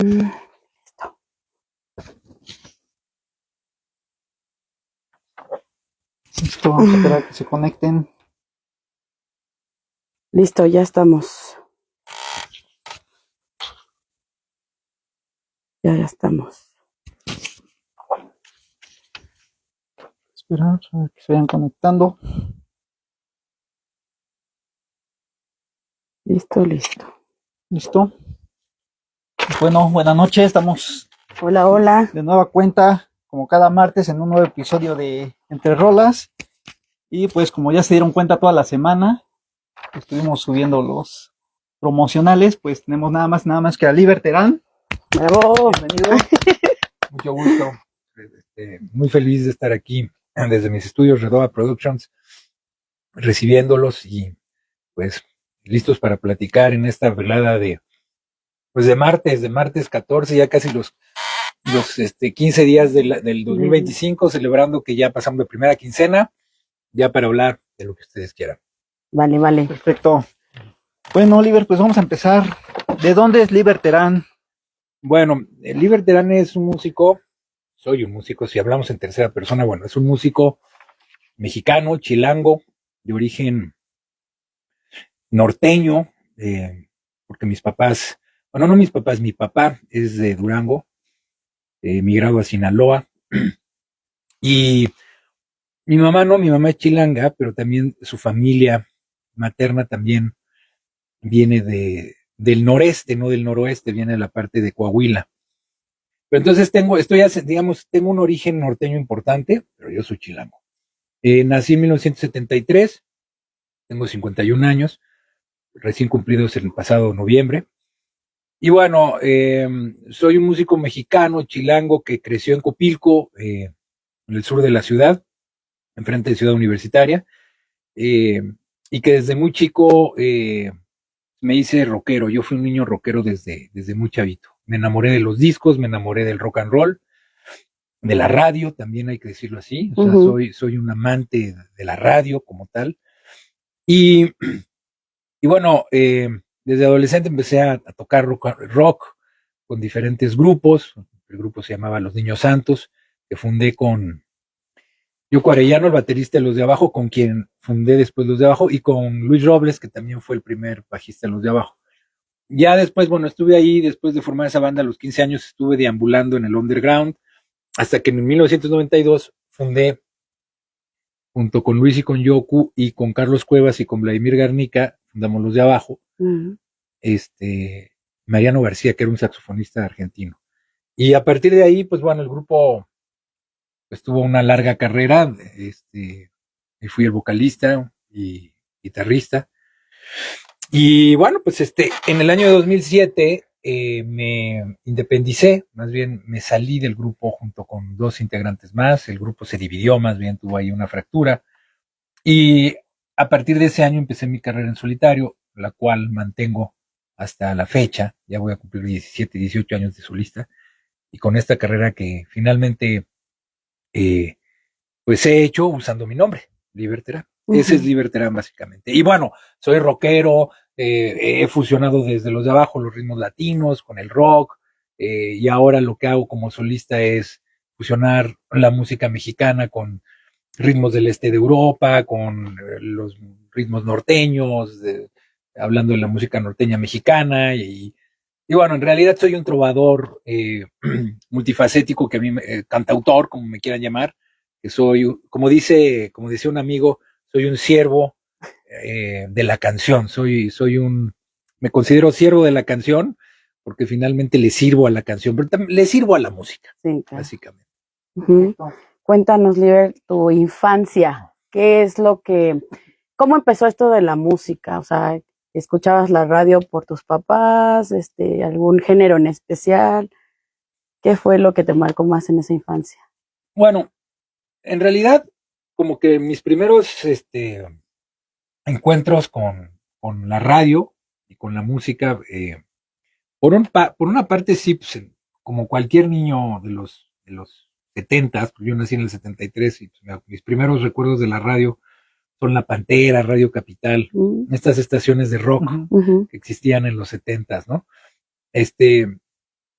Listo. Listo, vamos a esperar que se conecten. Listo, ya estamos. Ya estamos. Esperar a que se vayan conectando. Listo. Listo. Bueno, buenas noches. Estamos Hola. de nueva cuenta, como cada martes, en un nuevo episodio de Entre Rolas. Y pues, como ya se dieron cuenta toda la semana, estuvimos subiendo los promocionales. Pues tenemos nada más que a Liber Terán. Bravo. Bienvenido. Mucho gusto. Muy feliz de estar aquí desde mis estudios Redova Productions, recibiéndolos y pues listos para platicar en esta velada de martes 14, ya casi los 15 días del 2025, celebrando que ya pasamos de primera quincena, ya para hablar de lo que ustedes quieran. Vale. Perfecto. Bueno, Liber, pues vamos a empezar. ¿De dónde es Liber Terán? Bueno, Liber Terán es un músico, soy un músico, si hablamos en tercera persona, bueno, es un músico mexicano, chilango, de origen norteño, porque mis papás, bueno, no mis papás, mi papá es de Durango, migrado a Sinaloa, y mi mamá no, mi mamá es chilanga, pero también su familia materna también viene del noreste, no del noroeste, viene de la parte de Coahuila. Pero entonces tengo un origen norteño importante, pero yo soy chilango. Nací en 1973, tengo 51 años, recién cumplidos el pasado noviembre. Y bueno, soy un músico mexicano, chilango, que creció en Copilco, en el sur de la ciudad, enfrente de Ciudad Universitaria, y que desde muy chico me hice rockero. Yo fui un niño rockero desde muy chavito. Me enamoré de los discos, me enamoré del rock and roll, de la radio, también hay que decirlo así. O sea, soy un amante de la radio como tal. Y bueno, desde adolescente empecé a tocar rock con diferentes grupos. El grupo se llamaba Los Niños Santos, que fundé con Yoko Arellano, el baterista de Los de Abajo, con quien fundé después Los de Abajo, y con Luis Robles, que también fue el primer bajista de Los de Abajo. Ya después, bueno, estuve ahí, después de formar esa banda a los 15 años, estuve deambulando en el underground, hasta que en 1992 fundé, junto con Luis y con Yoko, y con Carlos Cuevas y con Vladimir Garnica, fundamos Los de Abajo, Mariano García, que era un saxofonista argentino. Y a partir de ahí, pues bueno, el grupo pues tuvo una larga carrera, fui el vocalista y guitarrista. Y bueno, pues en el año 2007 me independicé, más bien me salí del grupo junto con dos integrantes más, el grupo se dividió, más bien tuvo ahí una fractura, y a partir de ese año empecé mi carrera en solitario, la cual mantengo hasta la fecha. Ya voy a cumplir 17, 18 años de solista, y con esta carrera que finalmente pues he hecho usando mi nombre, Liber Terán. Ese es Liber Terán básicamente. Y bueno, soy rockero, he fusionado desde los de abajo los ritmos latinos con el rock, y ahora lo que hago como solista es fusionar la música mexicana con ritmos del este de Europa, con los ritmos norteños, hablando de la música norteña mexicana, y bueno, en realidad soy un trovador multifacético, que a mí, cantautor, como me quieran llamar, que soy, como decía un amigo, soy un siervo de la canción, me considero siervo de la canción, porque finalmente le sirvo a la canción, pero también le sirvo a la música, sí, claro, básicamente. Cuéntanos, Liber, tu infancia. ¿Qué es cómo empezó esto de la música? O sea, ¿escuchabas la radio por tus papás? ¿Algún género en especial? ¿Qué fue lo que te marcó más en esa infancia? Bueno, en realidad, como que mis primeros encuentros con la radio y con la música, por una parte sí, pues, como cualquier niño de los 70s, pues yo nací en el 73, y pues, mis primeros recuerdos de la radio son La Pantera, Radio Capital, estas estaciones de rock que existían en los 70s, ¿no?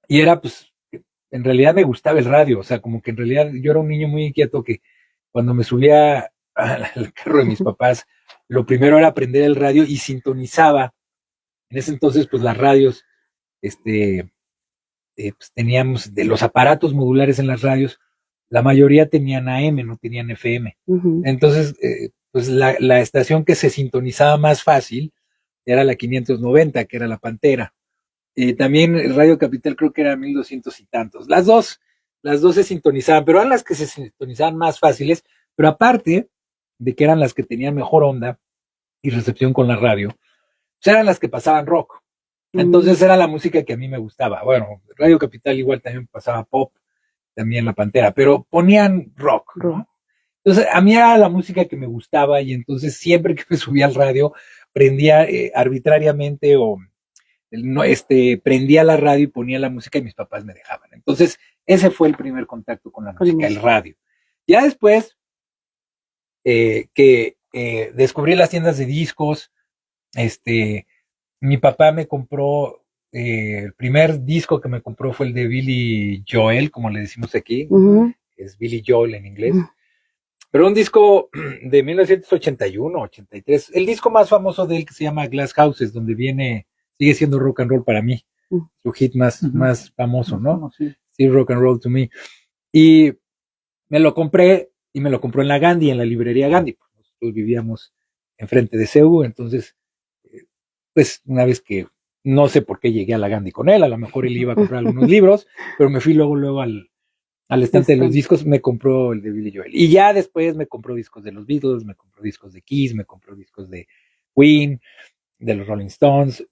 Y era, pues, en realidad me gustaba el radio, o sea, como que en realidad yo era un niño muy inquieto que cuando me subía al carro de mis papás, lo primero era prender el radio y sintonizaba. En ese entonces, pues las radios, pues teníamos de los aparatos modulares en las radios, la mayoría tenían AM, no tenían FM. Ujú. Entonces, pues la estación que se sintonizaba más fácil era la 590, que era la Pantera. También Radio Capital creo que era 1200 y tantos. Las dos se sintonizaban, pero eran las que se sintonizaban más fáciles, pero aparte de que eran las que tenían mejor onda y recepción con la radio, pues eran las que pasaban rock. Entonces era la música que a mí me gustaba. Bueno, Radio Capital igual también pasaba pop, también La Pantera, pero ponían rock, ¿no? Entonces a mí era la música que me gustaba y entonces siempre que me subía al radio prendía arbitrariamente o no, prendía la radio y ponía la música y mis papás me dejaban. Entonces ese fue el primer contacto con la música, el radio. Ya después que descubrí las tiendas de discos, mi papá me compró, el primer disco que me compró fue el de Billy Joel, como le decimos aquí, es Billy Joel en inglés, pero un disco de 1981, 83, el disco más famoso de él que se llama Glass Houses, donde sigue siendo rock and roll para mí, su hit más famoso, ¿no? Sí, Rock and Roll to Me. Y me lo compré, y me lo compró en la Gandhi, en la librería Gandhi. Nosotros vivíamos enfrente de CEU, entonces, pues una vez que no sé por qué llegué a la Gandhi con él, a lo mejor él iba a comprar algunos libros, pero me fui luego al estante de los discos, me compró el de Billy Joel. Y ya después me compró discos de los Beatles, me compró discos de Kiss, me compró discos de Queen, de los Rolling Stones,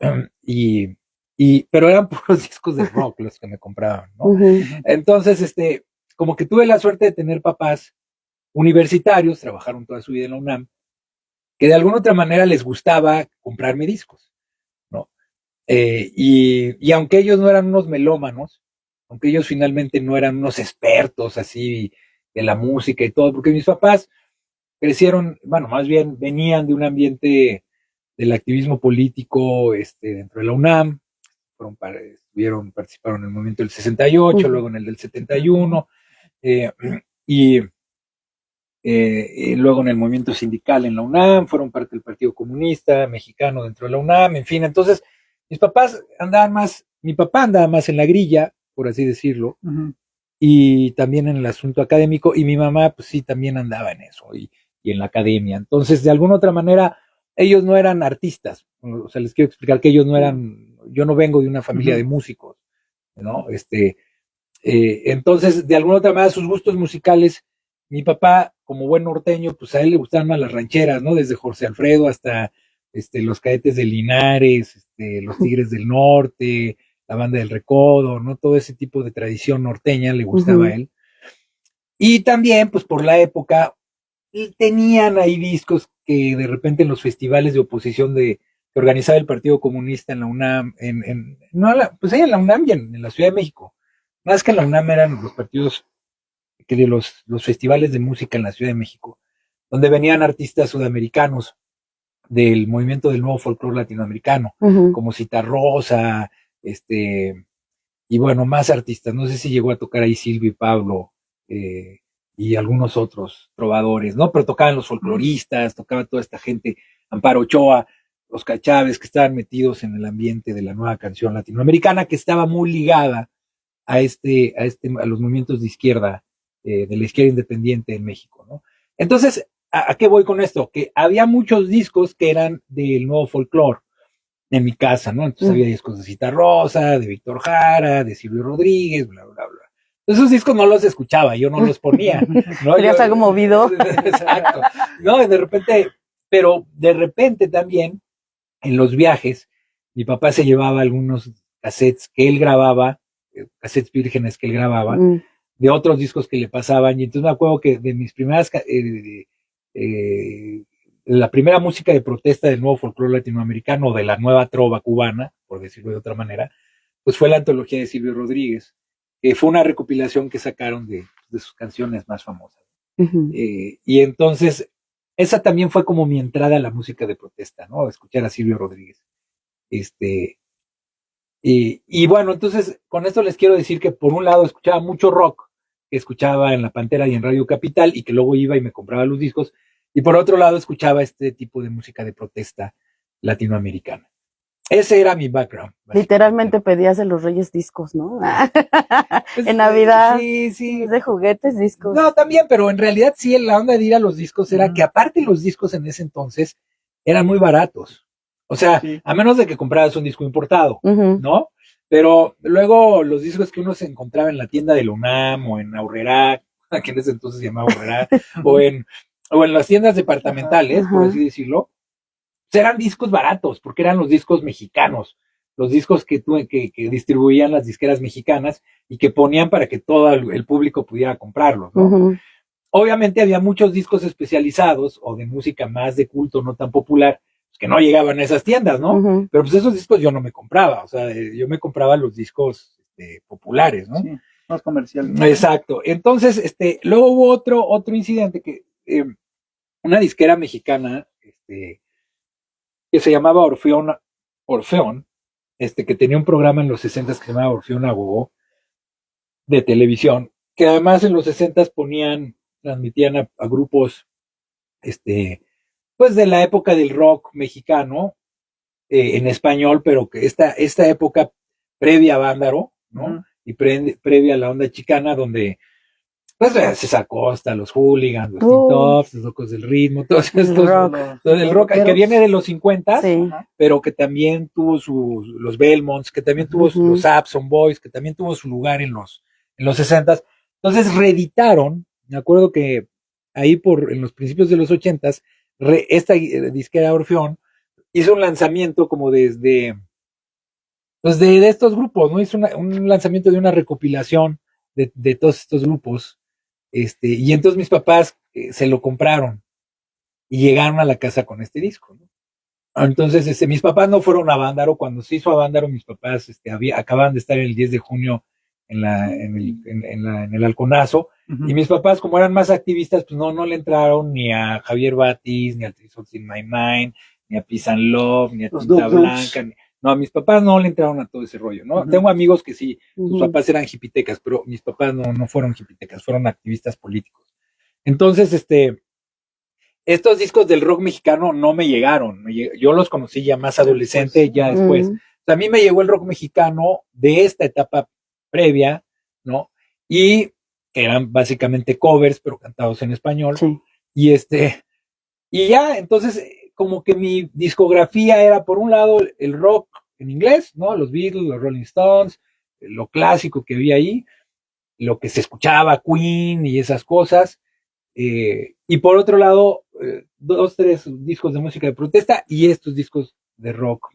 pero eran puros discos de rock los que me compraban, ¿no? Entonces, como que tuve la suerte de tener papás universitarios, trabajaron toda su vida en la UNAM, que de alguna otra manera les gustaba comprarme discos, ¿no? Y aunque ellos no eran unos melómanos, aunque ellos finalmente no eran unos expertos así de la música y todo, porque mis papás crecieron, bueno, más bien venían de un ambiente del activismo político dentro de la UNAM, participaron en el movimiento del 68, luego en el del 71, y luego en el movimiento sindical en la UNAM, fueron parte del Partido Comunista Mexicano dentro de la UNAM, en fin, entonces mi papá andaba más en la grilla, por así decirlo, y también en el asunto académico, y mi mamá pues sí también andaba en eso, y en la academia. Entonces, de alguna otra manera, ellos no eran artistas, o sea, les quiero explicar que ellos no eran, yo no vengo de una familia de músicos, ¿no? Entonces, de alguna otra manera, sus gustos musicales, mi papá, como buen norteño, pues a él le gustaban más las rancheras, ¿no? Desde José Alfredo hasta los Cadetes de Linares, los Tigres del Norte, la Banda del Recodo, ¿no? Todo ese tipo de tradición norteña le gustaba a él. Y también, pues por la época, tenían ahí discos que de repente en los festivales de oposición que organizaba el Partido Comunista en la UNAM, pues ahí en la UNAM y en la Ciudad de México. Más que en la UNAM eran los partidos que de los festivales de música en la Ciudad de México, donde venían artistas sudamericanos del movimiento del nuevo folclore latinoamericano, como Citarrosa, y bueno, más artistas. No sé si llegó a tocar ahí Silvio y Pablo, y algunos otros trovadores, ¿no? Pero tocaban los folcloristas, tocaba toda esta gente, Amparo Ochoa, Oscar Chávez, que estaban metidos en el ambiente de la nueva canción latinoamericana, que estaba muy ligada a los movimientos de izquierda, de la izquierda independiente en México, ¿no? Entonces, ¿a qué voy con esto? Que había muchos discos que eran del nuevo folclore en mi casa, ¿no? Entonces había discos de Citarrosa, de Víctor Jara, de Silvio Rodríguez, bla, bla, bla. Esos discos no los escuchaba, yo no los ponía, ¿no? Querías algo movido. Exacto. No, pero de repente también, en los viajes, mi papá se llevaba algunos cassettes que él grababa, cassettes vírgenes que él grababa, de otros discos que le pasaban, y entonces me acuerdo que de mis primeras, la primera música de protesta del nuevo folclore latinoamericano, de la nueva trova cubana, por decirlo de otra manera, pues fue la antología de Silvio Rodríguez, que fue una recopilación que sacaron de sus canciones más famosas. Y entonces, esa también fue como mi entrada a la música de protesta, ¿no? Escuchar a Silvio Rodríguez. Y Y bueno, entonces con esto les quiero decir que por un lado escuchaba mucho rock, que escuchaba en La Pantera y en Radio Capital, y que luego iba y me compraba los discos, y por otro lado escuchaba este tipo de música de protesta latinoamericana. Ese era mi background. Literalmente pedías de los Reyes discos, ¿no? Pues, En Navidad, sí, sí. de juguetes, discos. No, también, pero en realidad sí, la onda de ir a los discos era que aparte los discos en ese entonces eran muy baratos. O sea, Sí. a menos de que compraras un disco importado, Ujú. ¿no? Pero luego los discos que uno se encontraba en la tienda de la UNAM o en Aurrera, que en ese entonces se llamaba Aurrera, o en las tiendas departamentales, por Ajá. así decirlo, pues eran discos baratos, porque eran los discos mexicanos, los discos que distribuían las disqueras mexicanas y que ponían para que todo el público pudiera comprarlos, ¿no? Ujú. Obviamente había muchos discos especializados o de música más de culto, no tan popular, pues, que no llegaban a esas tiendas, ¿no? Ujú. Pero pues esos discos yo no me compraba, o sea, yo me compraba los discos populares, ¿no? Sí, más comercial. Exacto. Entonces, luego hubo otro incidente que una disquera mexicana, que se llamaba Orfeón, que tenía un programa en los 60 que se llamaba Orfeón Agogó, de televisión, que además en los 60 transmitían a grupos, pues de la época del rock mexicano, en español, pero que esta época previa a Vándaro, ¿no? Ujú. Y previa a la onda chicana, donde pues se sacó hasta los Hooligans, los Teen Tops, los Locos del Ritmo, todos El estos, rock. todo el rock que viene de los 50, Sí. Ajá. pero que también tuvo los Belmonts, que también tuvo Ujú. los Abson Boys, que también tuvo su lugar en los 60. Entonces reeditaron, me acuerdo que ahí en los principios de los 80, esta disquera Orfeón hizo un lanzamiento como pues de estos grupos, ¿no? Hizo un lanzamiento de una recopilación de todos estos grupos, y entonces mis papás se lo compraron y llegaron a la casa con este disco, ¿no? Entonces, mis papás no fueron a Vándaro. Cuando se hizo a Vándaro, mis papás acaban de estar el 10 de junio en el Halconazo, Ujú. y mis papás, como eran más activistas, pues no le entraron ni a Javier Batis, ni a Three Souls in My Mind, ni a Peace and Love, ni a Los Tinta Dub Dubs. Blanca. No, mis papás no le entraron a todo ese rollo, ¿no? Ujú. Tengo amigos que sí, sus Ujú. papás eran hipitecas, pero mis papás no fueron hipitecas, fueron activistas políticos. Entonces, estos discos del rock mexicano no me llegaron. Yo los conocí ya más adolescente, Después. ya después. Mm. O sea, a mí me llegó el rock mexicano de esta etapa previa, ¿no? Y que eran básicamente covers, pero cantados en español. Sí. Y y ya, entonces, como que mi discografía era, por un lado, el rock en inglés, ¿no? Los Beatles, los Rolling Stones, lo clásico que había ahí, lo que se escuchaba, Queen y esas cosas. Y por otro lado, 2, 3 discos de música de protesta y estos discos de rock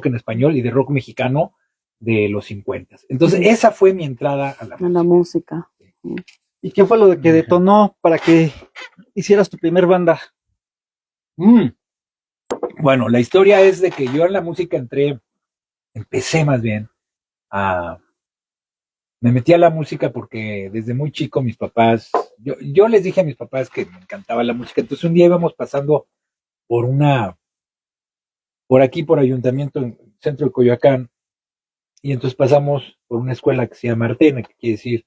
en español y de rock mexicano de los 50. Entonces, Ujú. esa fue mi entrada a la A la música. música. ¿Y qué fue lo que detonó para que hicieras tu primer banda? Bueno, la historia es de que yo en la música empecé más bien me metí a la música porque desde muy chico mis papás, yo les dije a mis papás que me encantaba la música. Entonces un día íbamos pasando por aquí por Ayuntamiento, en el centro de Coyoacán, y entonces pasamos por una escuela que se llama Artene, que quiere decir,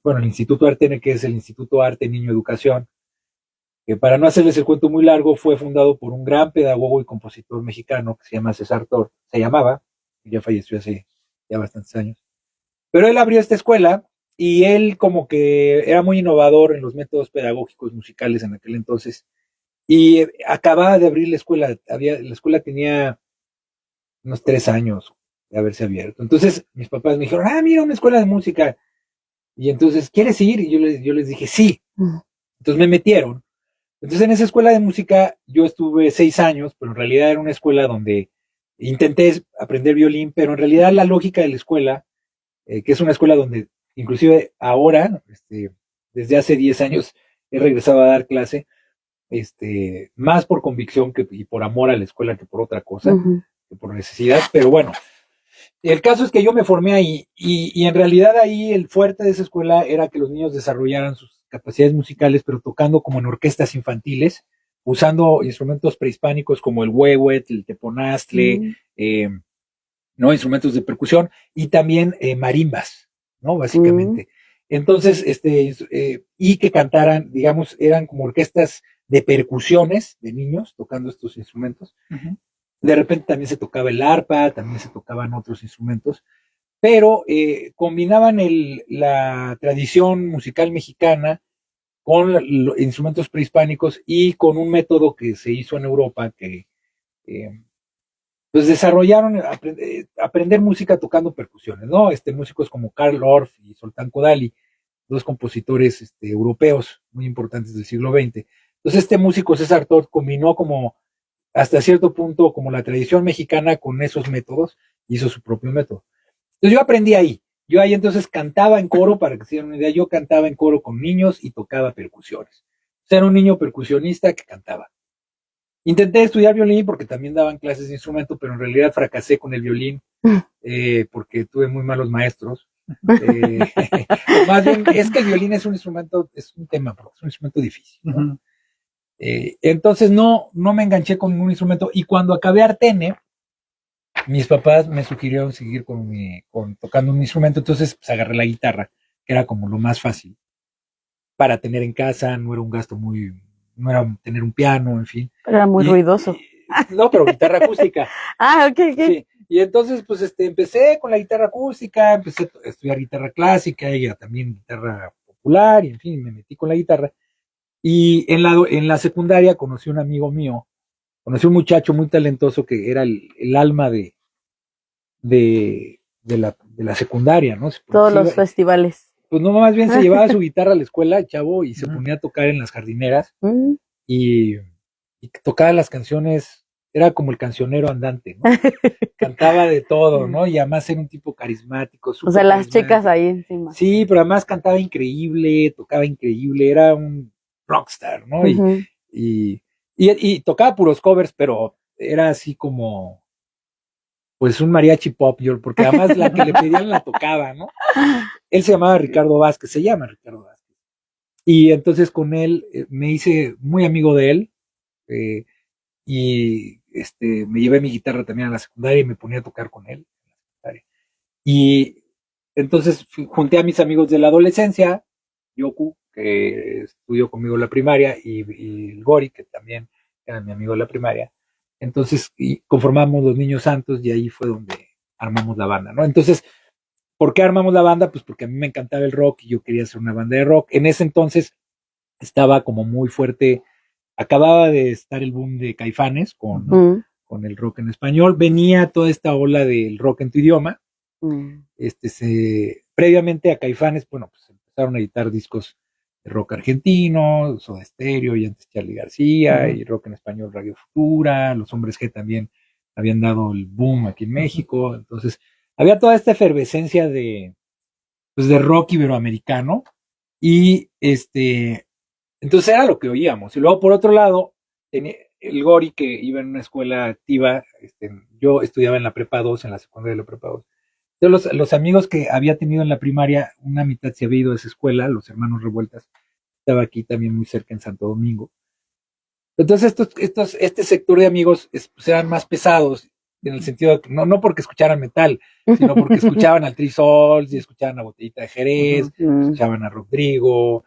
bueno, el Instituto Artene, que es el Instituto Arte Niño Educación, que para no hacerles el cuento muy largo, fue fundado por un gran pedagogo y compositor mexicano que se llama César Tor, se llamaba, ya falleció hace ya bastantes años. Pero él abrió esta escuela y él como que era muy innovador en los métodos pedagógicos musicales en aquel entonces. Y acababa de abrir la escuela, la escuela tenía unos 3 años de haberse abierto. Entonces mis papás me dijeron, mira, una escuela de música. Y entonces, ¿quieres ir? Y yo les dije, sí. Mm. Entonces me metieron. Entonces en esa escuela de música yo estuve 6 años, pero en realidad era una escuela donde intenté aprender violín, pero en realidad la lógica de la escuela, que es una escuela donde inclusive ahora, desde hace 10 años, he regresado a dar clase, más por convicción y por amor a la escuela que por otra cosa, Ujú. que por necesidad, pero bueno, el caso es que yo me formé ahí y en realidad ahí el fuerte de esa escuela era que los niños desarrollaran sus capacidades musicales, pero tocando como en orquestas infantiles, usando instrumentos prehispánicos como el huehuet, el teponaztle, Mm. eh, ¿no? Instrumentos de percusión y también marimbas, ¿no? Básicamente. Entonces, y que cantaran, digamos, eran como orquestas de percusiones de niños tocando estos instrumentos. De repente también se tocaba el arpa, también se tocaban otros instrumentos, pero combinaban la tradición musical mexicana con los instrumentos prehispánicos y con un método que se hizo en Europa que pues desarrollaron aprender música tocando percusiones, ¿no? Músicos como Karl Orff y Zoltán Kodály, dos compositores europeos muy importantes del siglo XX. Entonces músico César Tort combinó como hasta cierto punto como la tradición mexicana con esos métodos, hizo su propio método. Entonces yo aprendí ahí. Yo ahí entonces cantaba en coro, para que se den una idea, yo cantaba en coro con niños y tocaba percusiones. O sea, era un niño percusionista que cantaba. Intenté estudiar violín porque también daban clases de instrumento, pero en realidad fracasé con el violín porque tuve muy malos maestros. Más bien, es que el violín es un instrumento, es un tema, es un instrumento difícil, ¿no? Entonces no me enganché con ningún instrumento y cuando acabé Artene, mis papás me sugirieron seguir tocando un instrumento, entonces pues agarré la guitarra, que era como lo más fácil para tener en casa, no era un gasto no era tener un piano, en fin. Pero era muy ruidoso. No, pero guitarra acústica. Ok. Sí. Y entonces, pues, empecé con la guitarra acústica, empecé a estudiar guitarra clásica y también guitarra popular, y en fin, me metí con la guitarra. Y en la secundaria conocí a un amigo mío, conocí a un muchacho muy talentoso que era el alma de la secundaria, ¿no? Todos los festivales. Pues no, más bien se llevaba su guitarra a la escuela, el chavo, y se ponía a tocar en las jardineras y tocaba las canciones, era como el cancionero andante, ¿no? Cantaba de todo, ¿no? Y además era un tipo carismático. O sea, las chicas ahí encima. Sí, pero además cantaba increíble, tocaba increíble, era un rockstar, ¿no? Y tocaba puros covers, pero era así como, pues un mariachi pop, porque además la que le pedían la tocaba, ¿no? Él se llamaba Ricardo Vázquez, se llama Ricardo Vázquez. Y entonces con él me hice muy amigo de él y me llevé mi guitarra también a la secundaria y me ponía a tocar con él. Y entonces junté a mis amigos de la adolescencia, Yoku, que estudió conmigo en la primaria, y el Gori, que también era mi amigo de la primaria. Entonces conformamos los Niños Santos y ahí fue donde armamos la banda, ¿no? Entonces, ¿por qué armamos la banda? Pues porque a mí me encantaba el rock y yo quería hacer una banda de rock. En ese entonces estaba como muy fuerte, acababa de estar el boom de Caifanes con el rock en español, venía toda esta ola del rock en tu idioma. Previamente a Caifanes, bueno, pues empezaron a editar discos de rock argentino, Soda Stereo y antes Charly García, y rock en español Radio Futura, los Hombres G también habían dado el boom aquí en México, entonces había toda esta efervescencia de rock iberoamericano y entonces era lo que oíamos. Y luego por otro lado, tenía el Gori, que iba en una escuela activa, yo estudiaba en la prepa 2, en la secundaria de la prepa 2. Entonces los amigos que había tenido en la primaria, una mitad se había ido a esa escuela, los hermanos Revueltas, estaba aquí también muy cerca en Santo Domingo. Entonces este sector de amigos pues eran más pesados, en el sentido de que no porque escucharan metal, sino porque escuchaban al Three Souls y escuchaban a Botellita de Jerez, escuchaban a Rodrigo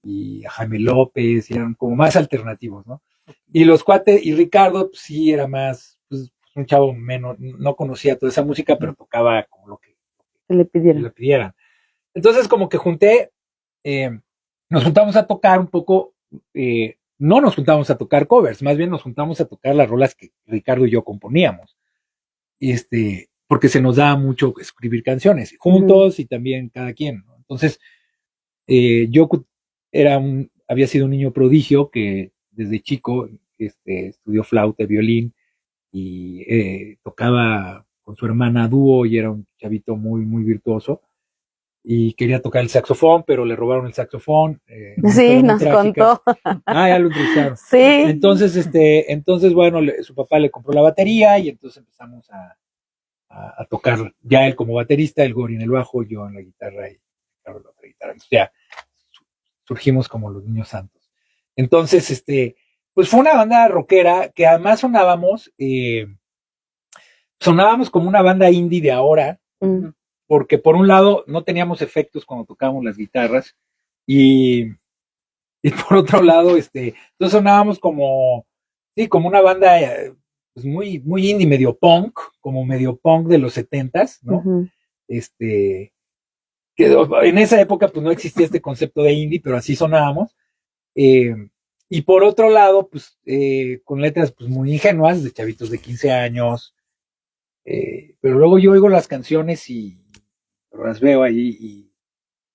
y a Jaime López, y eran como más alternativos, ¿no? Y los cuates, y Ricardo, pues sí era más, pues un chavo menos, no conocía toda esa música, pero tocaba como lo que le pidieran. Entonces como que nos juntamos a tocar un poco, no nos juntamos a tocar covers, más bien nos juntamos a tocar las rolas que Ricardo y yo componíamos. Porque se nos daba mucho escribir canciones juntos y también cada quien, ¿no? Entonces, yo había sido un niño prodigio que desde chico estudió flauta, violín y tocaba con su hermana dúo y era un chavito muy, muy virtuoso. Y quería tocar el saxofón, pero le robaron el saxofón. Sí, nos contó. Ya lo entrevistaron. Sí. Entonces, bueno, su papá le compró la batería y entonces empezamos a tocar, ya él como baterista, el Gori en el bajo, yo en la guitarra y Ricardo en la otra guitarra. Entonces ya surgimos como los Niños Santos. Entonces, pues fue una banda rockera que además sonábamos, sonábamos como una banda indie de ahora, porque por un lado no teníamos efectos cuando tocábamos las guitarras y por otro lado, entonces sonábamos como, sí, como una banda pues muy, muy indie, medio punk de los 70s, ¿no? Que en esa época pues no existía este concepto de indie, pero así sonábamos. Y por otro lado, pues con letras pues muy ingenuas, de chavitos de 15 años, pero luego yo oigo las canciones y las veo ahí y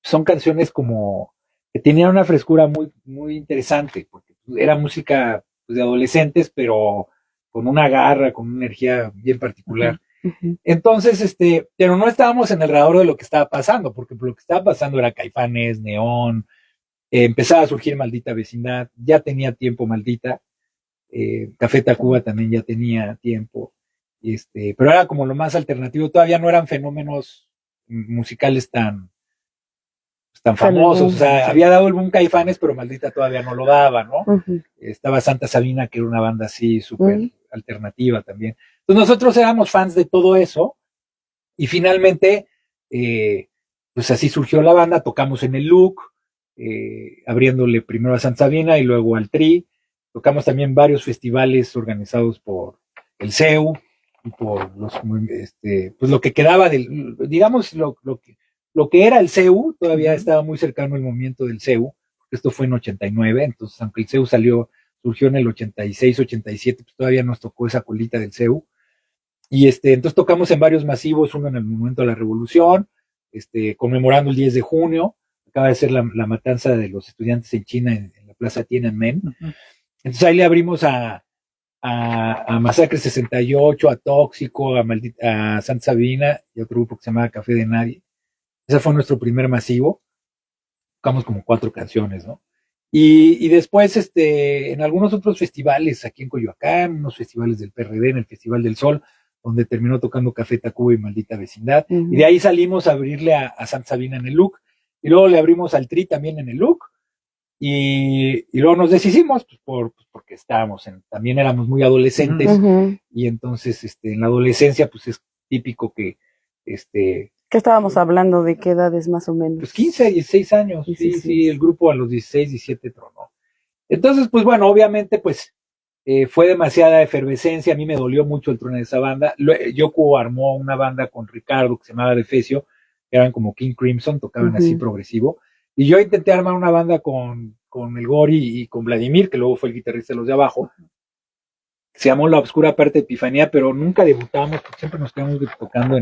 son canciones como que tenían una frescura muy, muy interesante, porque era música pues, de adolescentes, pero con una garra, con una energía bien particular. Entonces, pero no estábamos en el radar de lo que estaba pasando, porque lo que estaba pasando era Caifanes, Neón, empezaba a surgir Maldita Vecindad, ya tenía tiempo Maldita, Café Tacuba también ya tenía tiempo, pero era como lo más alternativo, todavía no eran fenómenos musicales tan famosos, o sea, había dado el boom Caifanes, pero Maldita todavía no lo daba, ¿no? Estaba Santa Sabina, que era una banda así súper alternativa también. Entonces nosotros éramos fans de todo eso, y finalmente, pues así surgió la banda, tocamos en el Look, abriéndole primero a Santa Sabina y luego al Tri, tocamos también varios festivales organizados por el CEU, y por los, pues lo que quedaba del, digamos, lo que era el CEU, todavía estaba muy cercano el movimiento del CEU, porque esto fue en 89, entonces aunque el CEU surgió en el 86, 87, pues todavía nos tocó esa colita del CEU. Y entonces tocamos en varios masivos, uno en el Monumento a la Revolución, conmemorando el 10 de junio, acaba de ser la matanza de los estudiantes en China en la Plaza Tiananmen. Entonces ahí le abrimos a Masacre 68, a Tóxico, a Santa Sabina y otro grupo que se llamaba Café de Nadie. Ese fue nuestro primer masivo. Tocamos como 4 canciones, ¿no? Y después, en algunos otros festivales, aquí en Coyoacán, unos festivales del PRD, en el Festival del Sol, donde terminó tocando Café Tacuba y Maldita Vecindad. Y de ahí salimos a abrirle a Santa Sabina en el Look. Y luego le abrimos al Tri también en el Look. Y luego nos deshicimos, pues porque también éramos muy adolescentes. Y entonces, en la adolescencia, pues es típico que, ¿Qué estábamos hablando? ¿De qué edades más o menos? Pues 15, 16 años, sí, el grupo a los 16, 17 tronó. Entonces, pues bueno, obviamente, pues fue demasiada efervescencia, a mí me dolió mucho el trueno de esa banda. Yoko armó una banda con Ricardo que se llamaba Defecio, que eran como King Crimson, tocaban así progresivo, y yo intenté armar una banda con el Gori y con Vladimir, que luego fue el guitarrista de Los de Abajo, se llamó La Oscura Parte de Epifanía, pero nunca debutamos, porque siempre nos quedamos tocando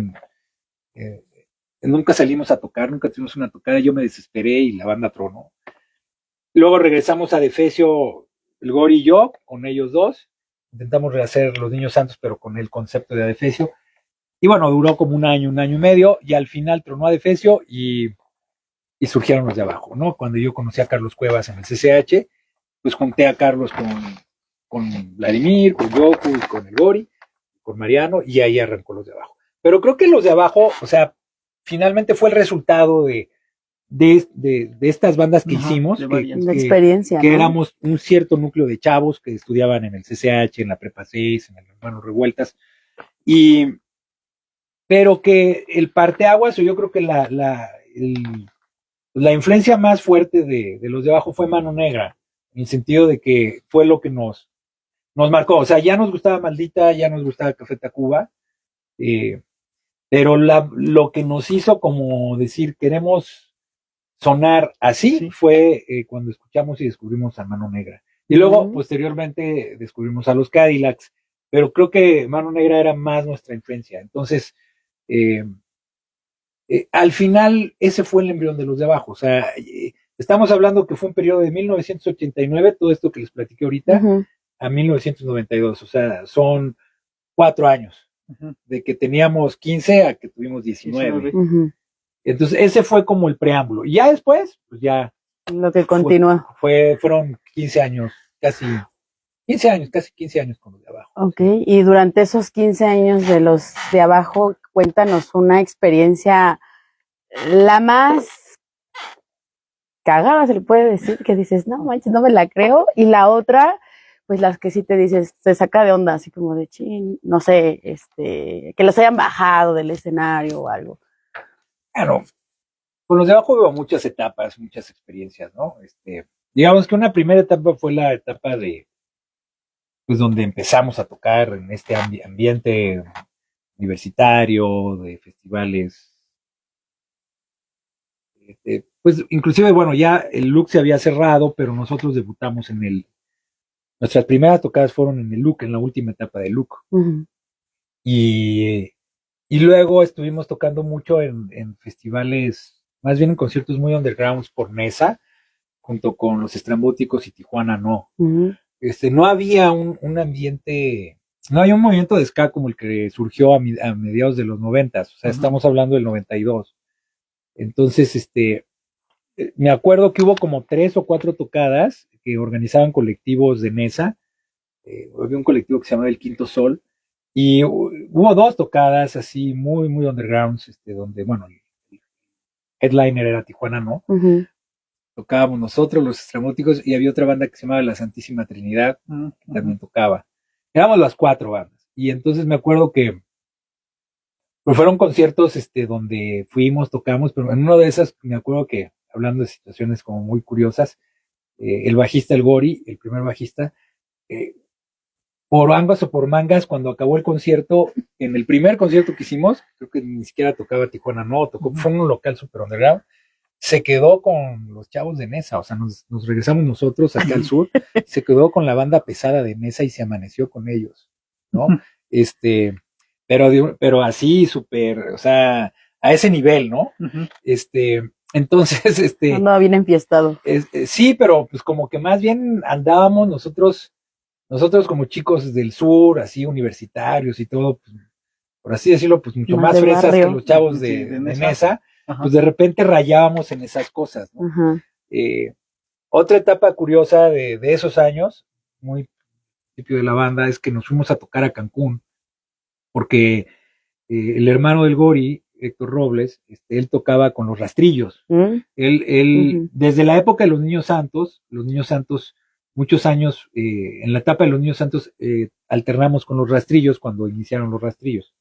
nunca salimos a tocar, nunca tuvimos una tocada, yo me desesperé y la banda tronó. Luego regresamos a Defecio, el Gori y yo, con ellos dos, intentamos rehacer Los Niños Santos, pero con el concepto de Defecio, y bueno, duró como un año y medio, y al final tronó a Defecio y surgieron Los de Abajo, ¿no? Cuando yo conocí a Carlos Cuevas en el CCH, pues junté a Carlos con Vladimir, con Yoko, con el Gori, con Mariano, y ahí arrancó Los de Abajo. Pero creo que Los de Abajo, o sea, finalmente fue el resultado de estas bandas que hicimos, la experiencia, que éramos un cierto núcleo de chavos que estudiaban en el CCH, en la Prepa 6, en el Hermanos Revueltas, pero que el parteaguas, o yo creo que la influencia más fuerte de Los de Abajo fue Mano Negra, en el sentido de que fue lo que nos marcó, o sea, ya nos gustaba Maldita, ya nos gustaba Café Tacuba, pero lo que nos hizo como decir queremos sonar así fue cuando escuchamos y descubrimos a Mano Negra. Y luego, posteriormente, descubrimos a los Cadillacs, pero creo que Mano Negra era más nuestra influencia. Entonces, al final, ese fue el embrión de Los de Abajo. O sea, estamos hablando que fue un periodo de 1989, todo esto que les platiqué ahorita, a 1992. O sea, son 4 años. De que teníamos 15 a que tuvimos 19. Entonces, ese fue como el preámbulo. Y ya después, pues ya. Lo que continúa. Fueron 15 años, casi 15 años con Los de Abajo. Ok, y durante esos 15 años de Los de Abajo, cuéntanos una experiencia la más cagada, se le puede decir, que dices, no manches, no me la creo, y la otra, pues las que sí te dices, te saca de onda, así como de chin, no sé, que los hayan bajado del escenario o algo. Claro, con los de abajo hubo muchas etapas, muchas experiencias, ¿no? Digamos que una primera etapa fue la etapa de, pues donde empezamos a tocar en este ambiente universitario, de festivales. Pues inclusive, bueno, ya el LUC se había cerrado, pero nosotros debutamos nuestras primeras tocadas fueron en el LUC, en la última etapa del LUC. Uh-huh. Y luego estuvimos tocando mucho en festivales, más bien en conciertos muy undergrounds por Mesa, junto con los Estrambóticos y Tijuana No. Uh-huh. No había un ambiente, no había un movimiento de ska como el que surgió a mediados de los 90s, o sea, estamos hablando del 92. Entonces, me acuerdo que hubo como 3 o 4 tocadas que organizaban colectivos de mesa. Había un colectivo que se llamaba El Quinto Sol, y hubo 2 tocadas así muy, muy undergrounds, donde, bueno, el headliner era Tijuana No. Uh-huh. Tocábamos nosotros, los Estrambóticos, y había otra banda que se llamaba La Santísima Trinidad, que también tocaba. Éramos las 4 bandas. Y entonces me acuerdo que pues fueron conciertos donde fuimos, tocamos, pero en una de esas me acuerdo que, hablando de situaciones como muy curiosas, el bajista, el Gori, el primer bajista, por ambas o por mangas, cuando acabó el concierto, en el primer concierto que hicimos, creo que ni siquiera tocaba Tijuana No, fue un local super underground, se quedó con los chavos de Nesa, o sea, nos regresamos nosotros acá al sur, se quedó con la banda pesada de Nesa y se amaneció con ellos, ¿no? Pero así súper, o sea, a ese nivel, ¿no? Uh-huh. Entonces, Andaba bien enfiestado. Sí, pero pues como que más bien andábamos nosotros como chicos del sur, así universitarios y todo, pues, por así decirlo, pues mucho más fresas barrio. Que los chavos de Nesa, pues de repente rayábamos en esas cosas, ¿no? Uh-huh. Otra etapa curiosa de esos años, muy principio de la banda, es que nos fuimos a tocar a Cancún, porque el hermano del Gori, Héctor Robles, él tocaba con los Rastrillos. Él desde la época de los Niños Santos, muchos años, en la etapa de los Niños Santos, alternamos con los Rastrillos cuando iniciaron los Rastrillos.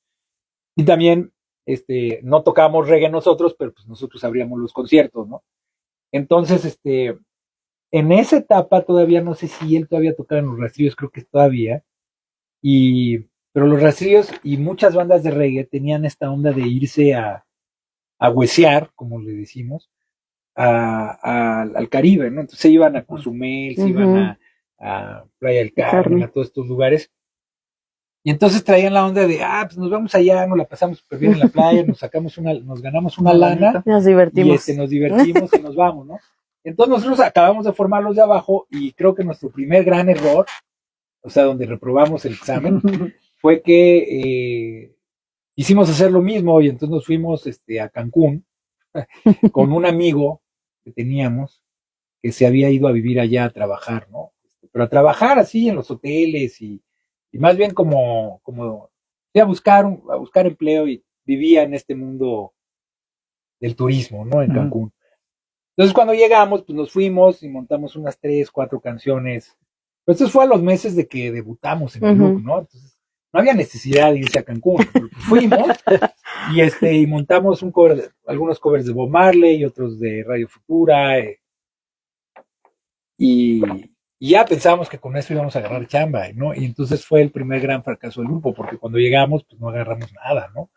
Y también, no tocábamos reggae nosotros, pero pues nosotros abríamos los conciertos, ¿no? Entonces, en esa etapa todavía no sé si él todavía tocaba en los Rastrillos, creo que todavía, pero los Rastrillos y muchas bandas de reggae tenían esta onda de irse a huesear, como le decimos, al Caribe, ¿no? Entonces se iban a Cozumel, se iban a Playa del Carmen, a todos estos lugares. Y entonces traían la onda de, pues nos vamos allá, nos la pasamos súper bien en la playa, nos ganamos una lana. Nos divertimos. Y nos divertimos y nos vamos, ¿no? Entonces nosotros acabamos de formar los de abajo y creo que nuestro primer gran error, o sea, donde reprobamos el examen, fue que quisimos hacer lo mismo y entonces nos fuimos a Cancún con un amigo que teníamos que se había ido a vivir allá a trabajar, ¿no? Pero a trabajar así en los hoteles y más bien como a buscar empleo, y vivía en este mundo del turismo, ¿no? En Cancún. Entonces cuando llegamos, pues nos fuimos y montamos unas 3, 4 canciones. Pues esto fue a los meses de que debutamos en el LUC, ¿no? Entonces no había necesidad de irse a Cancún. Pues fuimos y montamos algunos covers de Bob Marley y otros de Radio Futura. Y ya pensábamos que con eso íbamos a agarrar chamba, ¿no? Y entonces fue el primer gran fracaso del grupo, porque cuando llegamos, pues no agarramos nada, ¿no?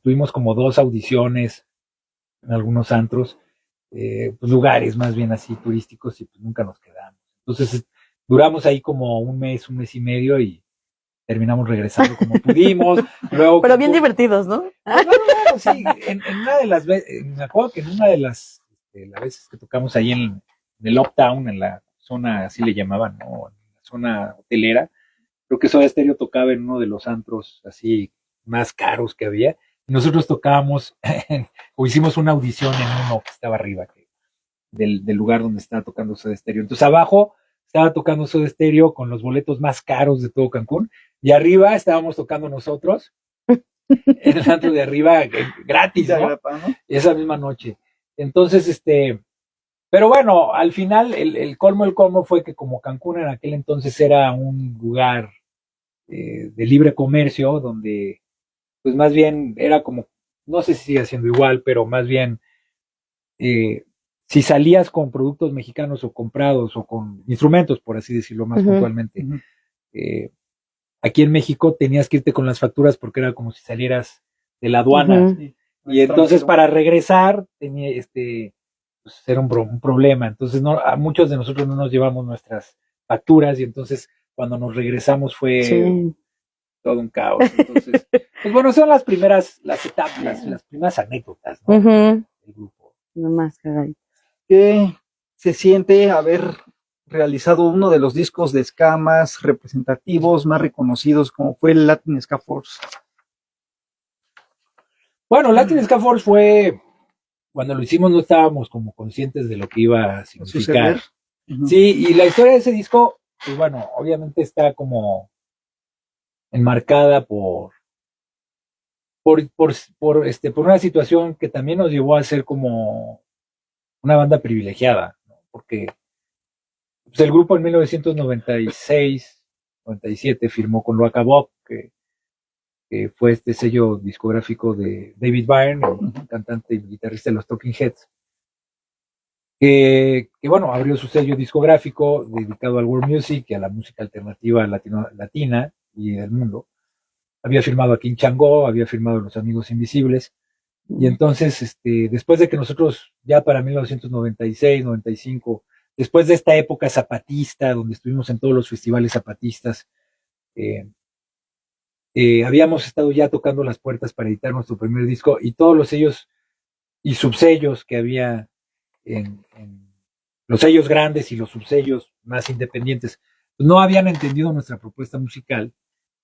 Tuvimos como 2 audiciones en algunos antros, pues lugares más bien así turísticos, y pues nunca nos quedamos. Entonces duramos ahí como un mes y medio y terminamos regresando como pudimos. Luego, pero bien divertidos, ¿no? No, sí, en una de las veces, me acuerdo que en una de las veces que tocamos ahí en el Uptown, en la zona, así le llamaban, ¿no? En la zona hotelera, creo que Soda Stereo tocaba en uno de los antros así más caros que había, y nosotros tocábamos o hicimos una audición en uno que estaba arriba del lugar donde estaba tocando Soda Stereo. Entonces abajo estaba tocando Soda Stereo con los boletos más caros de todo Cancún, y arriba estábamos tocando nosotros en el antro de arriba gratis, ¿no? Esa misma noche. Entonces, Pero bueno, al final el colmo fue que como Cancún en aquel entonces era un lugar de libre comercio, donde pues más bien era como, no sé si sigue siendo igual, pero más bien si salías con productos mexicanos o comprados o con instrumentos, por así decirlo más puntualmente, aquí en México tenías que irte con las facturas porque era como si salieras de la aduana. Y entonces para regresar tenía pues era un problema. Entonces a muchos de nosotros no nos llevamos nuestras facturas y entonces cuando nos regresamos fue todo un caos. Entonces, pues bueno, son las primeras etapas, las primeras anécdotas, ¿no? Del grupo. Nomás que ¿Qué se siente haber realizado uno de los discos de ska más representativos, más reconocidos, como fue el Latin Ska Force? Bueno, Latin Ska Force fue, cuando lo hicimos no estábamos como conscientes de lo que iba a significar. Sí, y la historia de ese disco, pues bueno, obviamente está como enmarcada por una situación que también nos llevó a ser como una banda privilegiada, ¿no? Porque pues, el grupo en 1996, 97 firmó con Rock Bob, que fue este sello discográfico de David Byrne, el cantante y guitarrista de los Talking Heads, que bueno, abrió su sello discográfico dedicado al world music y a la música alternativa latina y del mundo. Había firmado a King Changó, había firmado a Los Amigos Invisibles, y entonces, después de que nosotros, ya para 1996, 95, después de esta época zapatista, donde estuvimos en todos los festivales zapatistas, habíamos estado ya tocando las puertas para editar nuestro primer disco, y todos los sellos y subsellos que había en los sellos grandes y los subsellos más independientes, pues no habían entendido nuestra propuesta musical.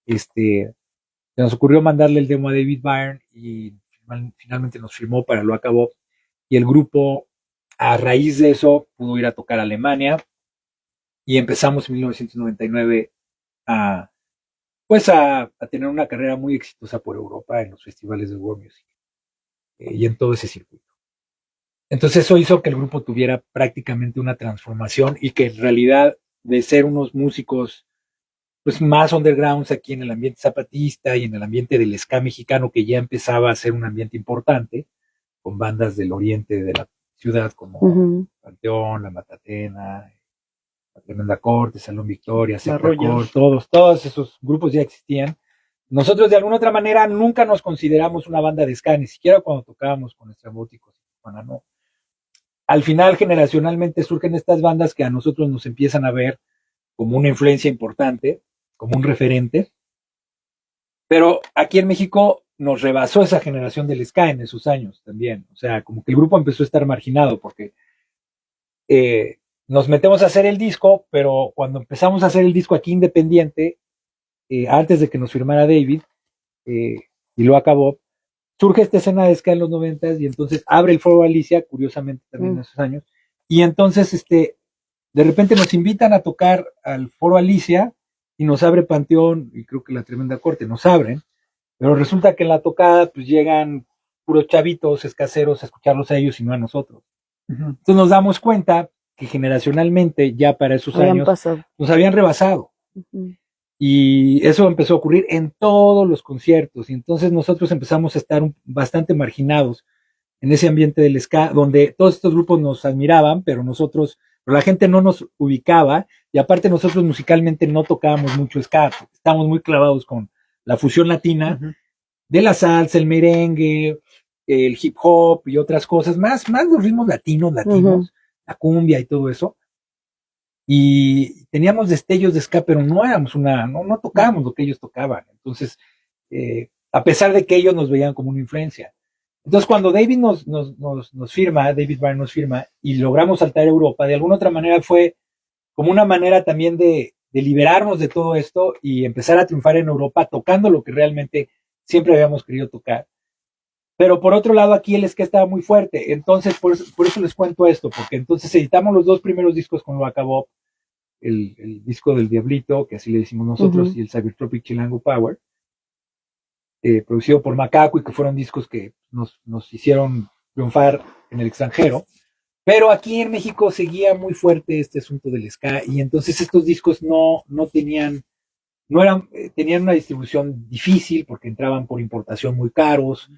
Se nos ocurrió mandarle el demo a David Byrne y finalmente nos firmó para Lo Acabó, y el grupo a raíz de eso pudo ir a tocar a Alemania y empezamos en 1999 a tener una carrera muy exitosa por Europa en los festivales de world music y en todo ese circuito. Entonces eso hizo que el grupo tuviera prácticamente una transformación y que en realidad de ser unos músicos pues más undergrounds aquí en el ambiente zapatista y en el ambiente del ska mexicano, que ya empezaba a ser un ambiente importante, con bandas del oriente de la ciudad como Panteón, La Matatena, La Tremenda Corte, Salón Victoria, Sector, todos esos grupos ya existían. Nosotros de alguna otra manera nunca nos consideramos una banda de ska, ni siquiera cuando tocábamos con Estrambóticos, no. Al final, generacionalmente surgen estas bandas que a nosotros nos empiezan a ver como una influencia importante, como un referente, pero aquí en México nos rebasó esa generación del ska en esos años también, o sea, como que el grupo empezó a estar marginado porque nos metemos a hacer el disco, pero cuando empezamos a hacer el disco aquí independiente, antes de que nos firmara David, y Lo Acabó, surge esta escena de ska en los 90 y entonces abre el Foro Alicia, curiosamente también en esos años, y entonces de repente nos invitan a tocar al Foro Alicia y nos abre Panteón y creo que La Tremenda Corte, nos abren, pero resulta que en la tocada pues llegan puros chavitos escaseros a escucharlos a ellos y no a nosotros. Entonces nos damos cuenta que generacionalmente ya para esos años nos habían rebasado. Y eso empezó a ocurrir en todos los conciertos y entonces nosotros empezamos a estar bastante marginados en ese ambiente del ska, donde todos estos grupos nos admiraban, pero la gente no nos ubicaba, y aparte nosotros musicalmente no tocábamos mucho ska, estábamos muy clavados con la fusión latina de la salsa, el merengue, el hip hop y otras cosas, más los ritmos latinos, la cumbia y todo eso. Y teníamos destellos de ska, pero no éramos no tocábamos lo que ellos tocaban. Entonces, a pesar de que ellos nos veían como una influencia. Entonces, cuando David David Byrne nos firma y logramos saltar a Europa, de alguna otra manera fue como una manera también de liberarnos de todo esto y empezar a triunfar en Europa tocando lo que realmente siempre habíamos querido tocar. Pero por otro lado, aquí el ska estaba muy fuerte. Entonces, por eso les cuento esto, porque entonces editamos los 2 primeros discos con Lo Acabó, el disco del Diablito, que así le decimos nosotros, y el Cybertropic Chilango Power, producido por Macaco, y que fueron discos que nos hicieron triunfar en el extranjero. Pero aquí en México seguía muy fuerte este asunto del ska y entonces estos discos no tenían, no eran, tenían una distribución difícil porque entraban por importación muy caros,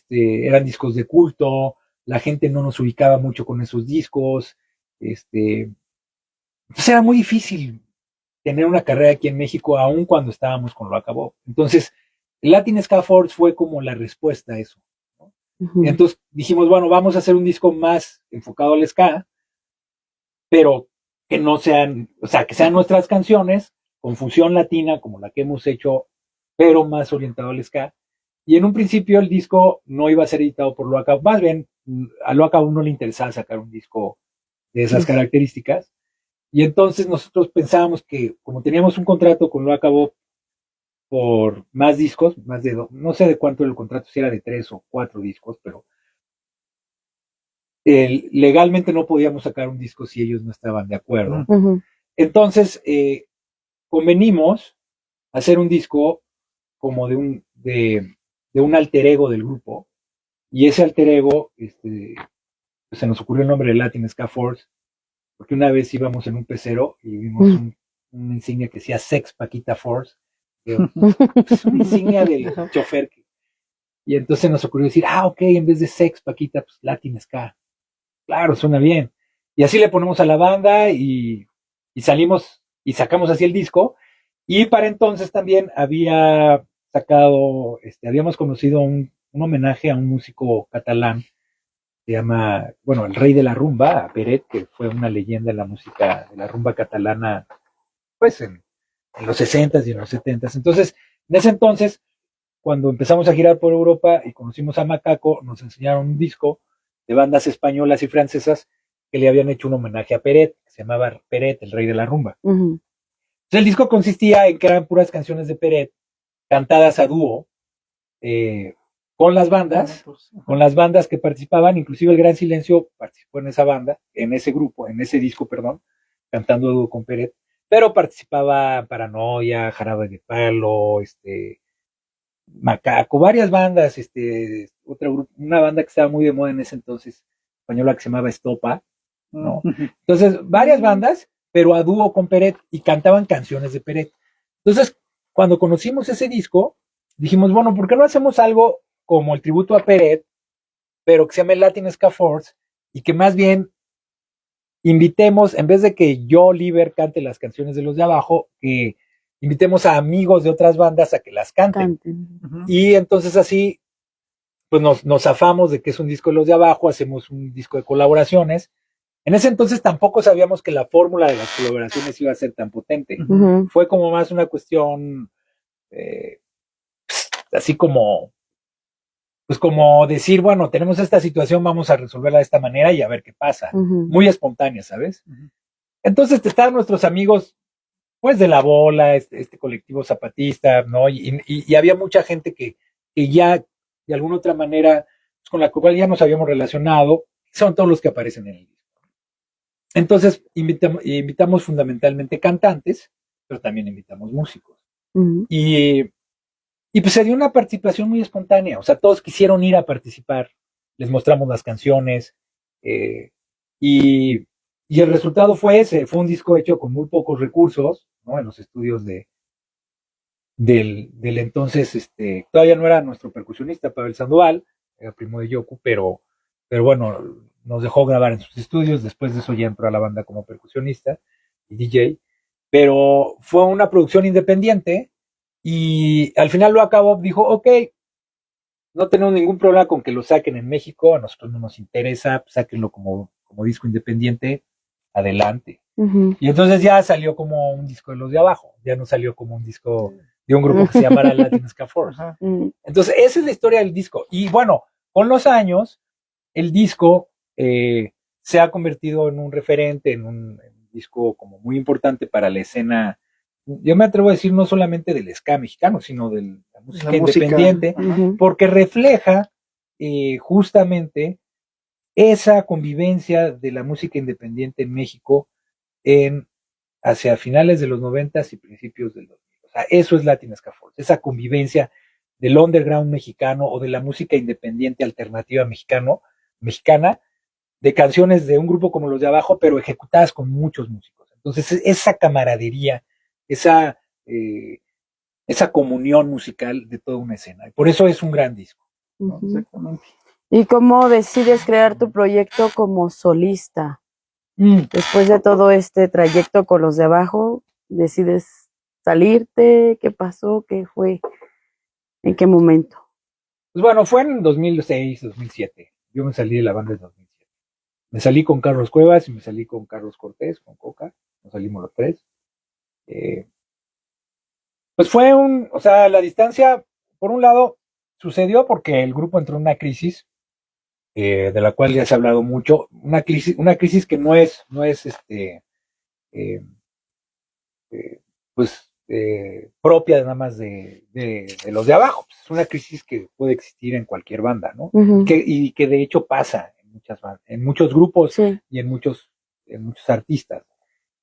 eran discos de culto, la gente no nos ubicaba mucho con esos discos, entonces era muy difícil tener una carrera aquí en México aun cuando estábamos con Lo Acabó. Entonces, Latin Ska Force fue como la respuesta a eso, ¿no? Entonces dijimos, bueno, vamos a hacer un disco más enfocado al ska, pero que no sean, o sea, que sean nuestras canciones con fusión latina como la que hemos hecho, pero más orientado al ska. Y en un principio el disco no iba a ser editado por Lo Acabó, más bien a Lo Acabó no le interesaba sacar un disco de esas características. Y entonces nosotros pensábamos que como teníamos un contrato con Lo Acabó por más discos, más de no sé de cuánto el contrato, si era de 3 o 4 discos, pero legalmente no podíamos sacar un disco si ellos no estaban de acuerdo. Entonces convenimos hacer un disco como de un alter ego del grupo, y ese alter ego, pues se nos ocurrió el nombre de Latin Ska Force, porque una vez íbamos en un pecero y vimos una insignia que decía Sex Paquita Force, pues una insignia del chofer, y entonces nos ocurrió decir, ok, en vez de Sex Paquita, pues Latin Ska, claro, suena bien, y así le ponemos a la banda y salimos y sacamos así el disco. Y para entonces también había sacado, habíamos conocido un homenaje a un músico catalán, se llama, bueno, el rey de la rumba, Peret, que fue una leyenda en la música de la rumba catalana, pues en los 60s y en los 70s. Entonces, en ese entonces, cuando empezamos a girar por Europa y conocimos a Macaco, nos enseñaron un disco de bandas españolas y francesas que le habían hecho un homenaje a Peret, que se llamaba Peret, el rey de la rumba. Entonces, el disco consistía en que eran puras canciones de Peret, cantadas a dúo, con las bandas que participaban, inclusive el Gran Silencio participó en esa banda, en ese grupo, en ese disco, perdón, cantando a dúo con Peret, pero participaba Paranoia, Jarabe de Palo, Macaco, varias bandas, una banda que estaba muy de moda en ese entonces, española, que se llamaba Estopa, ¿no? Entonces, varias bandas, pero a dúo con Peret, y cantaban canciones de Peret. Entonces, cuando conocimos ese disco, dijimos, bueno, ¿por qué no hacemos algo como el tributo a Peret, pero que se llame Latin Ska Force, y que más bien invitemos, en vez de que yo, Liber, cante las canciones de los de abajo, que invitemos a amigos de otras bandas a que las canten. Y entonces así, pues nos zafamos de que es un disco de los de abajo, hacemos un disco de colaboraciones. En ese entonces tampoco sabíamos que la fórmula de las colaboraciones iba a ser tan potente. Fue como más una cuestión, así como, pues como decir, bueno, tenemos esta situación, vamos a resolverla de esta manera y a ver qué pasa. Muy espontánea, ¿sabes? Entonces estaban nuestros amigos, pues de la bola, este colectivo zapatista, ¿no? Y había mucha gente que ya de alguna otra manera, pues, con la cual ya nos habíamos relacionado, son todos los que aparecen en el disco. Entonces invitamos fundamentalmente cantantes, pero también invitamos músicos. Y pues se dio una participación muy espontánea, o sea, todos quisieron ir a participar, les mostramos las canciones, y el resultado fue ese, fue un disco hecho con muy pocos recursos, ¿no? En los estudios del entonces, todavía no era nuestro percusionista, Pavel Sandoval, era primo de Yoko, pero bueno, nos dejó grabar en sus estudios, después de eso ya entró a la banda como percusionista y DJ, pero fue una producción independiente, y al final Lo Acabó, dijo, ok, no tenemos ningún problema con que lo saquen en México, a nosotros no nos interesa, sáquenlo como disco independiente, adelante. Y entonces ya salió como un disco de los de abajo, ya no salió como un disco de un grupo que se llamara Latin Ska Force. Entonces esa es la historia del disco. Y bueno, con los años, el disco se ha convertido en un referente, en un disco como muy importante para la escena, yo me atrevo a decir no solamente del ska mexicano, sino de la música independiente, porque refleja justamente esa convivencia de la música independiente en México hacia finales de los 90 y principios del 2000. O sea, eso es Latin Ska Force, esa convivencia del underground mexicano o de la música independiente alternativa mexicana de canciones de un grupo como los de abajo, pero ejecutadas con muchos músicos. Entonces, esa camaradería, esa, esa comunión musical de toda una escena. Y por eso es un gran disco, ¿no? Ujú. Exactamente. ¿Y cómo decides crear tu proyecto como solista? Mm. Después de todo este trayecto con los de abajo, ¿decides salirte? ¿Qué pasó? ¿Qué fue? ¿En qué momento? Pues bueno, fue en 2006, 2007. Yo me salí de la banda en 2007. Me salí con Carlos Cuevas y me salí con Carlos Cortés, con Coca. Nos salimos los tres. Pues fue o sea, la distancia, por un lado, sucedió porque el grupo entró en una crisis, de la cual ya se ha hablado mucho, una crisis que eh, pues, propia nada más de los de abajo. Pues es una crisis que puede existir en cualquier banda, ¿no? Ujú. Y que de hecho pasa en muchas bandas, en muchos grupos Sí. y en muchos artistas.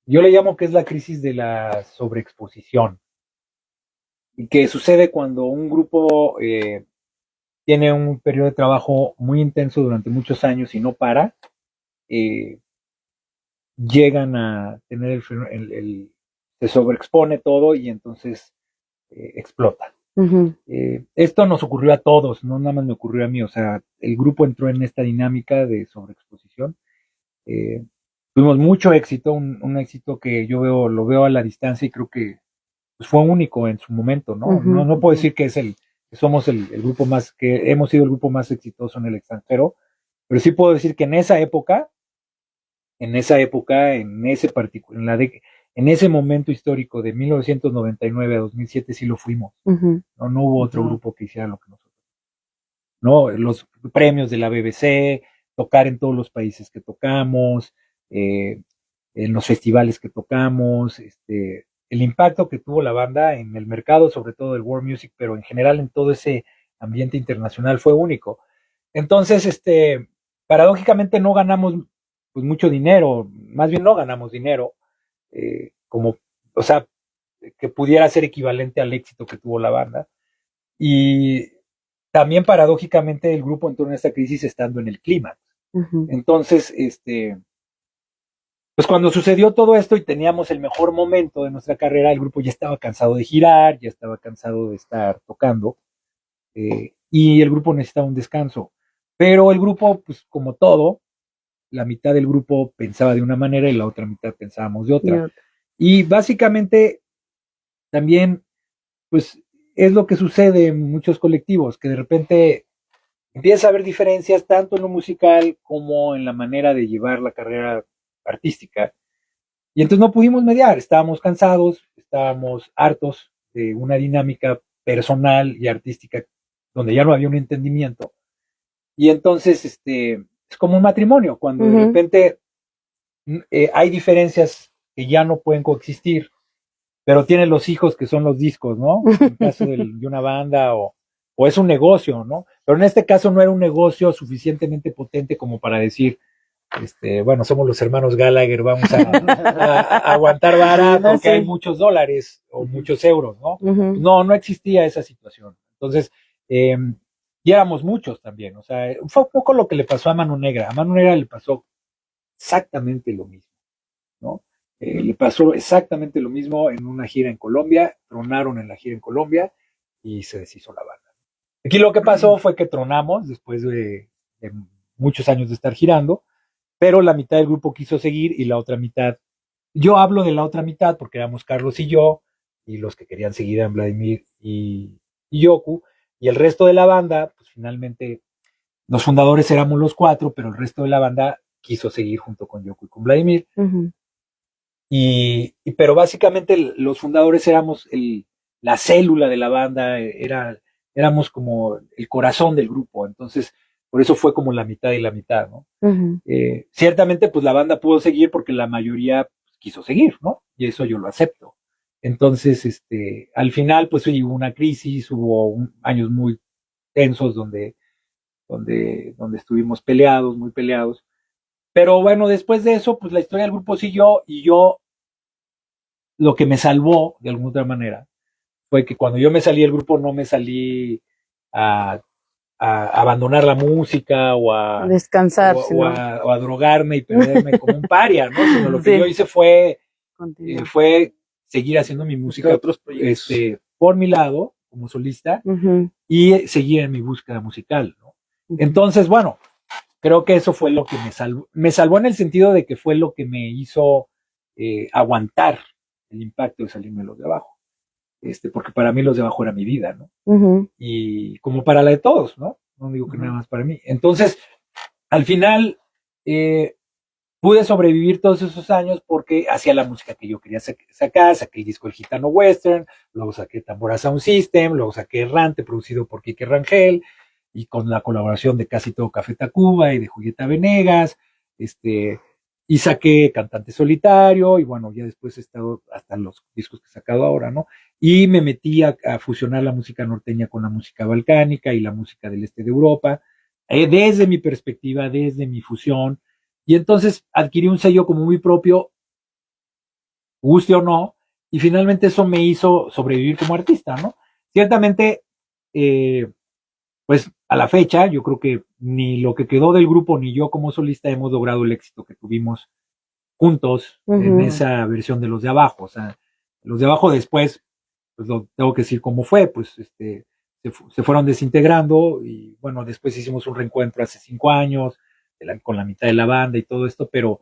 Yo le llamo que es la crisis de la sobreexposición, y que sucede cuando un grupo tiene un periodo de trabajo muy intenso durante muchos años y no para, eh, llegan a tener se sobreexpone todo y entonces explota. Ujú. Esto nos ocurrió a todos, no nada más me ocurrió a mí, o sea, el grupo entró en esta dinámica de sobreexposición. Eh, Tuvimos mucho éxito, un éxito que lo veo a la distancia y creo que pues, fue único en su momento, ¿no? Ujú. No puedo decir que que somos el grupo más, que hemos sido el grupo más exitoso en el extranjero, pero sí puedo decir que en ese momento histórico de 1999 a 2007 sí lo fuimos. Ujú. No hubo otro grupo que hiciera lo que nosotros. ¿No? Los premios de la BBC, tocar en todos los países que tocamos, en los festivales que tocamos, el impacto que tuvo la banda en el mercado, sobre todo del world music, pero en general en todo ese ambiente internacional fue único. Entonces, paradójicamente no ganamos pues mucho dinero, más bien no ganamos dinero, como, o sea, que pudiera ser equivalente al éxito que tuvo la banda. Y también paradójicamente el grupo entró en esta crisis estando en el clima. Ujú. Entonces, pues cuando sucedió todo esto y teníamos el mejor momento de nuestra carrera, el grupo ya estaba cansado de girar, ya estaba cansado de estar tocando, y el grupo necesitaba un descanso. Pero el grupo, pues como todo, la mitad del grupo pensaba de una manera y la otra mitad pensábamos de Y otra. otra. Y básicamente también, pues es lo que sucede en muchos colectivos, que de repente empieza a haber diferencias tanto en lo musical como en la manera de llevar la carrera artística. Y entonces no pudimos mediar, estábamos cansados, estábamos hartos de una dinámica personal y artística donde ya no había un entendimiento. Y entonces es como un matrimonio, cuando de repente hay diferencias que ya no pueden coexistir, pero tienen los hijos que son los discos, ¿no? En el caso de una banda o es un negocio, ¿no? Pero en este caso no era un negocio suficientemente potente como para decir, bueno, somos los hermanos Gallagher, vamos a aguantar vara porque hay muchos dólares o muchos euros, ¿no? Ujú. No existía esa situación. Entonces, y éramos muchos también, o sea, fue un poco lo que le pasó a Mano Negra. A Mano Negra le pasó exactamente lo mismo, ¿no? Le pasó exactamente lo mismo en una gira en Colombia, tronaron en la gira en Colombia y se deshizo la banda. Aquí lo que pasó fue que tronamos después de muchos años de estar girando, pero la mitad del grupo quiso seguir y la otra mitad, yo hablo de la otra mitad porque éramos Carlos y yo, y los que querían seguir eran Vladimir y Yoku, y el resto de la banda, pues finalmente los fundadores éramos los cuatro, pero el resto de la banda quiso seguir junto con Yoku y con Vladimir. Ujú. Pero básicamente los fundadores éramos la célula de la banda, éramos como el corazón del grupo, entonces por eso fue como la mitad y la mitad, ¿no? Ujú. Ciertamente pues la banda pudo seguir porque la mayoría pues, quiso seguir, ¿no? Y eso yo lo acepto. Entonces, al final pues hubo una crisis, hubo años muy tensos donde estuvimos peleados, muy peleados. Pero bueno, después de eso, pues la historia del grupo siguió y yo lo que me salvó de alguna otra manera fue que cuando yo me salí del grupo no me salí a, abandonar la música o a descansar, o a drogarme y perderme como un paria, ¿no? Sino lo que Sí. yo hice fue Continúa. fue seguir haciendo mi música otros proyectos. por mi lado, como solista, Ujú, y seguir en mi búsqueda musical, ¿no? ujú. Entonces, bueno, creo que eso fue lo que me salvó. Me salvó en el sentido de que fue lo que me hizo aguantar el impacto de salirme de los de abajo. Porque para mí los de abajo era mi vida, ¿no? Ujú, Y como para la de todos, ¿no? No digo que nada más para mí. Entonces, al final, pude sobrevivir todos esos años porque hacía la música que yo quería sacar, saqué el disco El Gitano Western, luego saqué Tambora Sound System, luego saqué Errante, producido por Quique Rangel, y con la colaboración de Casi Todo Café Tacuba y de Julieta Venegas, y saqué Cantante Solitario, y bueno, ya después he estado hasta los discos que he sacado ahora, ¿no? Y me metí a fusionar la música norteña con la música balcánica y la música del este de Europa, desde mi perspectiva, desde mi fusión, y entonces adquirí un sello como muy propio, guste o no, y finalmente eso me hizo sobrevivir como artista, ¿no? Ciertamente, eh, pues a la fecha, yo creo que ni lo que quedó del grupo ni yo como solista hemos logrado el éxito que tuvimos juntos en esa versión de Los de Abajo. O sea, Los de Abajo después, pues lo tengo que decir cómo fue, pues se fueron desintegrando y bueno, después hicimos un reencuentro hace 5 años con la mitad de la banda y todo esto, pero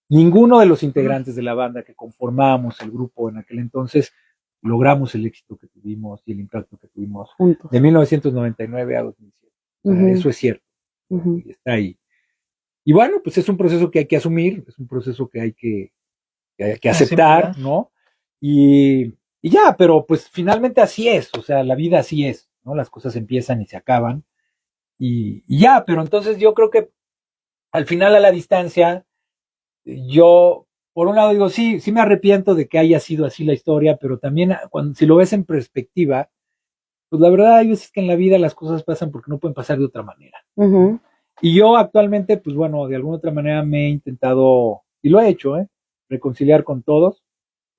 ninguno de los integrantes de la banda que conformábamos el grupo en aquel entonces logramos el éxito que tuvimos y el impacto que tuvimos juntos. de 1999 a 2007. O sea, eso es cierto, y está ahí. Y bueno, pues es un proceso que hay que asumir, es un proceso que hay que aceptar, ¿no? Y ya, pero pues finalmente así es, o sea, la vida así es, ¿no? Las cosas empiezan y se acaban. Y ya, pero entonces yo creo que al final a la distancia, yo, por un lado digo, sí, sí me arrepiento de que haya sido así la historia, pero también si lo ves en perspectiva, pues la verdad hay veces que en la vida las cosas pasan porque no pueden pasar de otra manera. Ujú. Y yo actualmente, pues bueno, de alguna otra manera me he intentado, y lo he hecho, reconciliar con todos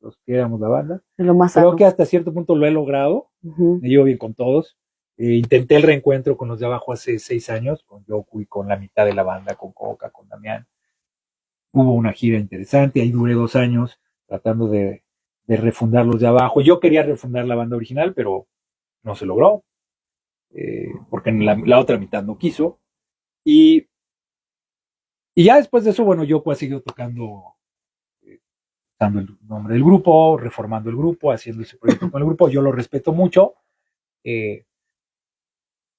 los que éramos la banda. Lo más Creo sano. que hasta cierto punto lo he logrado, Ujú. me llevo bien con todos. Intenté el reencuentro con los de abajo hace 6 años, con Yoku y con la mitad de la banda, con Coca, con Damián. Hubo una gira interesante, ahí duré 2 años tratando de refundar los de abajo. Yo quería refundar la banda original, pero no se logró, porque la otra mitad no quiso. Y, y ya después de eso, bueno, Yoko ha seguido tocando, dando el nombre del grupo, reformando el grupo, haciendo ese proyecto con el grupo. Yo lo respeto mucho, eh,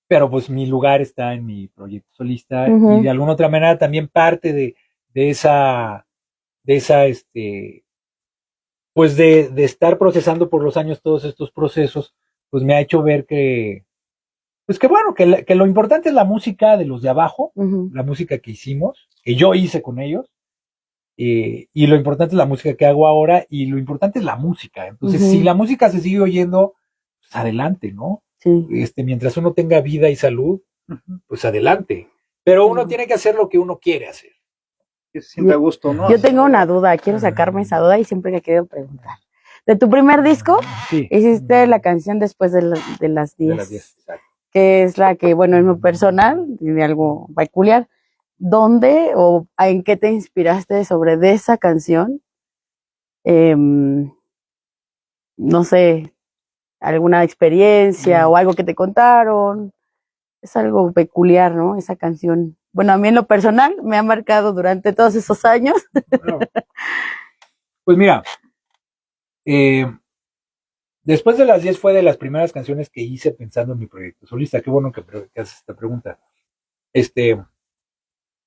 pero pues mi lugar está en mi proyecto solista y de alguna otra manera también parte de esa, pues de estar procesando por los años todos estos procesos, pues me ha hecho ver pues que bueno, que lo importante es la música de los de abajo, la música que hicimos, que yo hice con ellos, y lo importante es la música que hago ahora y lo importante es la música. Entonces, si la música se sigue oyendo, pues adelante, ¿no? Sí. Mientras uno tenga vida y salud, pues adelante. Pero uno tiene que hacer lo que uno quiere hacer. Que se sienta a gusto, ¿no? Yo tengo una duda, quiero sacarme esa duda y siempre he querido preguntar. De tu primer disco, Sí. hiciste la canción Después de las 10. De las 10, exacto. Que es la que, bueno, en lo personal, tiene algo peculiar. ¿Dónde o en qué te inspiraste sobre de esa canción? No sé, alguna experiencia o algo que te contaron. Es algo peculiar, ¿no? Esa canción. Bueno, a mí en lo personal me ha marcado durante todos esos años. Bueno, pues mira, Después de las 10 fue de las primeras canciones que hice pensando en mi proyecto solista. Qué bueno que haces esta pregunta.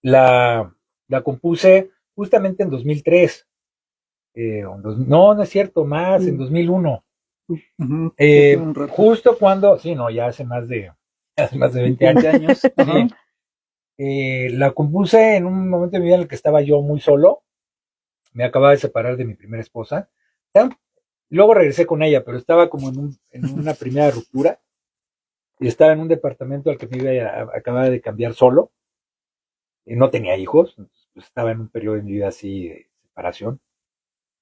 La, la compuse justamente en 2003. No es cierto, más, en 2001. Justo cuando, sí, no, ya hace más de 20 años. Sí. La compuse en un momento de mi vida en el que estaba yo muy solo. Me acababa de separar de mi primera esposa. Luego regresé con ella, pero estaba como en una primera ruptura y estaba en un departamento al que me acababa de cambiar solo. No tenía hijos, pues estaba en un periodo de mi vida así de separación.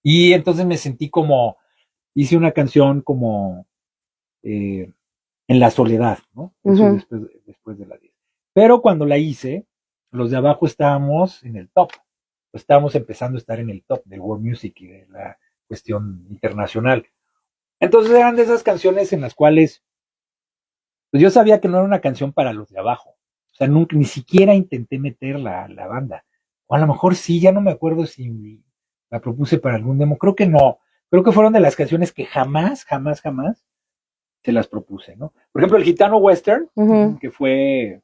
Y entonces me sentí hice una canción como en la soledad, ¿no? Eso Ujú. después de la 10. Pero cuando la hice, los de abajo estábamos en el top. Estábamos empezando a estar en el top del world music y de la cuestión internacional. Entonces eran de esas canciones en las cuales pues yo sabía que no era una canción para los de abajo. O sea, nunca, ni siquiera intenté meter la banda. O a lo mejor sí, ya no me acuerdo si la propuse para algún demo. Creo que no. Creo que fueron de las canciones que jamás se las propuse, ¿no? Por ejemplo, el Gitano Western, Ujú. que fue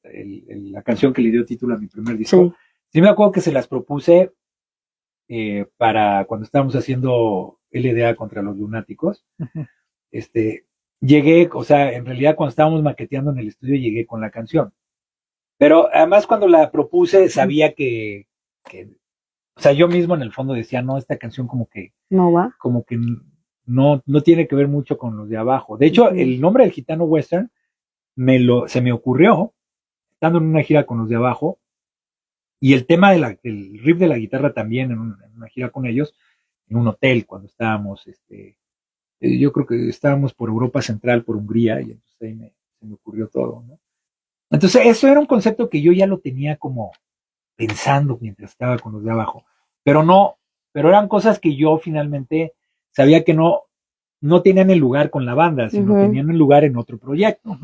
la canción que le dio título a mi primer disco. Sí. Sí me acuerdo que se las propuse para cuando estábamos haciendo LDA contra los lunáticos. Este, llegué, o sea, en realidad cuando estábamos maqueteando en el estudio llegué con la canción. Pero además cuando la propuse sabía que o sea, yo mismo en el fondo decía, no, esta canción ¿No va? como que no tiene que ver mucho con los de abajo. De hecho, Ujú. el nombre del Gitano Western se me ocurrió estando en una gira con los de abajo y el tema del riff de la guitarra también en una gira con ellos, en un hotel cuando estábamos, yo creo que estábamos por Europa Central, por Hungría, y entonces ahí se me ocurrió todo, ¿no? Entonces, eso era un concepto que yo ya lo tenía como pensando mientras estaba con los de abajo, pero no, pero eran cosas que yo finalmente sabía que no tenían el lugar con la banda, sino Ujú. tenían el lugar en otro proyecto.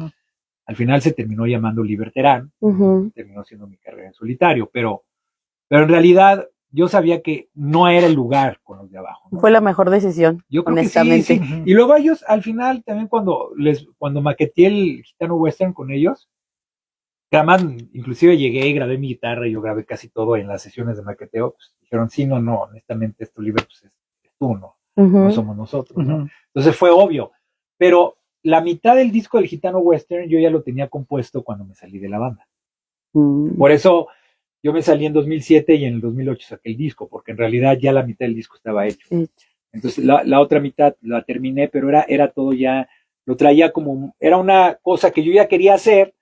Al final se terminó llamando Liberterán, Ujú. terminó siendo mi carrera en solitario, pero en realidad yo sabía que no era el lugar con los de abajo, ¿no? Fue la mejor decisión, Yo creo que sí, honestamente. sí. Y luego ellos, al final, también cuando maqueteé el Gitano Western con ellos, que además, inclusive llegué y grabé mi guitarra y yo grabé casi todo en las sesiones de maqueteo, pues dijeron, sí, no, honestamente, esto libre, pues es tú, no Ujú. somos nosotros, ¿no? Entonces fue obvio. Pero la mitad del disco del Gitano Western yo ya lo tenía compuesto cuando me salí de la banda. Mm. Por eso yo me salí en 2007 y en el 2008 saqué el disco, porque en realidad ya la mitad del disco estaba hecho. Hecho. Entonces la otra mitad la terminé, pero era todo ya, lo traía como, era una cosa que yo ya quería hacer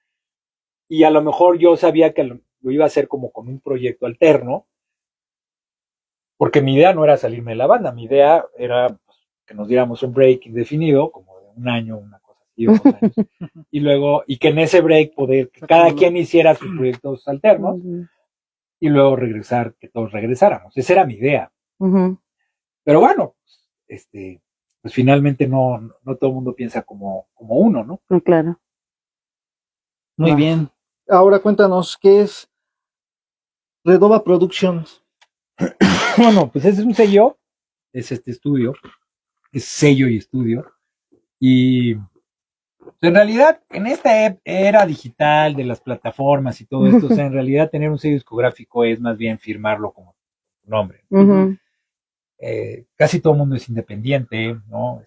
y a lo mejor yo sabía que lo iba a hacer como con un proyecto alterno, porque mi idea no era salirme de la banda, mi idea era pues, que nos diéramos un break indefinido, como de un año, una cosa así, o 2 años, y luego, y que en ese break poder, que cada quien hiciera sus proyectos alternos, Ujú. y luego regresar, que todos regresáramos. Esa era mi idea. Ujú. Pero bueno, pues finalmente no todo el mundo piensa como uno, ¿no? Muy claro. Muy Va. bien. Ahora cuéntanos, ¿qué es Redova Productions? Bueno, pues ese es un sello, es este estudio, es sello y estudio. Y en realidad, en esta era digital de las plataformas y todo esto, o sea, en realidad tener un sello discográfico es más bien firmarlo como tu nombre. Ujú. Casi todo el mundo es independiente, ¿no?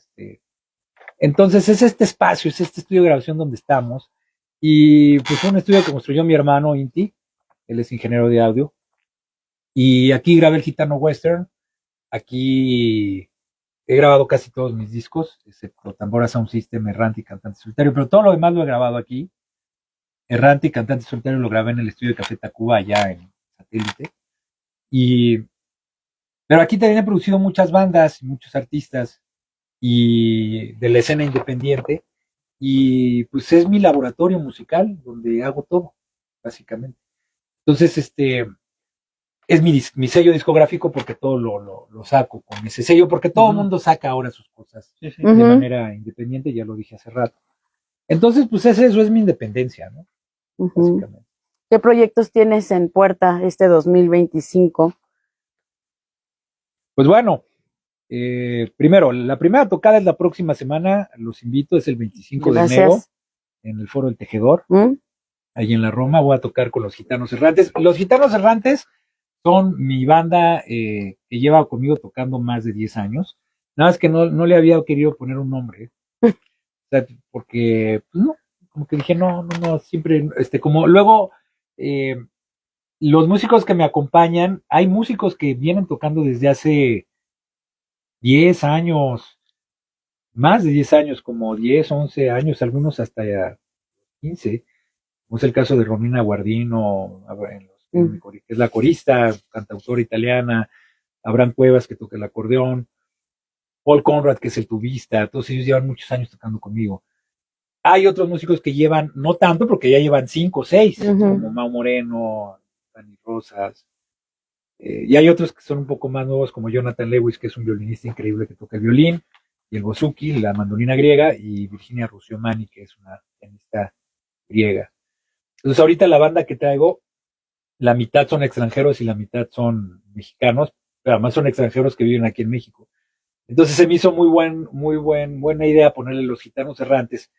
Entonces es este espacio, es este estudio de grabación donde estamos. Y pues fue un estudio que construyó mi hermano Inti, él es ingeniero de audio. Y aquí grabé el Gitano Western, aquí he grabado casi todos mis discos, excepto Tambora Sound System, Errante y Cantante Solitario, pero todo lo demás lo he grabado aquí. Errante y Cantante Solitario lo grabé en el estudio de Café Tacuba, allá en Satélite. Y, pero aquí también he producido muchas bandas, muchos artistas y de la escena independiente. Y pues es mi laboratorio musical donde hago todo, básicamente. Entonces, es mi sello discográfico porque todo lo saco con ese sello, porque todo el mundo saca ahora sus cosas de Ujú. manera independiente, ya lo dije hace rato. Entonces, pues eso es mi independencia, ¿no? Ujú. Básicamente. ¿Qué proyectos tienes en puerta este 2025? Pues bueno, primero, la primera tocada es la próxima semana, los invito, es el 25 de enero Gracias. en el Foro del Tejedor, ¿Mm? ahí en la Roma, voy a tocar con los Gitanos Errantes. Los Gitanos Errantes son mi banda que lleva conmigo tocando más de 10 años. Nada más que no le había querido poner un nombre, o sea, porque, pues no, como que dije, no, siempre, como luego, eh, los músicos que me acompañan, hay músicos que vienen tocando desde hace 10 años, más de 10 años, como 10 11 años, algunos hasta ya 15, como es el caso de Romina Guardino, que es la corista, cantautora italiana, Abraham Cuevas, que toca el acordeón, Paul Conrad, que es el tubista, todos ellos llevan muchos años tocando conmigo. Hay otros músicos que llevan, no tanto, porque ya llevan 5 o 6, Ujú. como Mau Moreno, Dani Rosas. Y hay otros que son un poco más nuevos, como Jonathan Lewis, que es un violinista increíble que toca el violín, y el bouzouki, la mandolina griega, y Virginia Rusciomani, que es una pianista griega. Entonces ahorita la banda que traigo, la mitad son extranjeros y la mitad son mexicanos, pero además son extranjeros que viven aquí en México. Entonces se me hizo buena idea ponerle los gitanos errantes,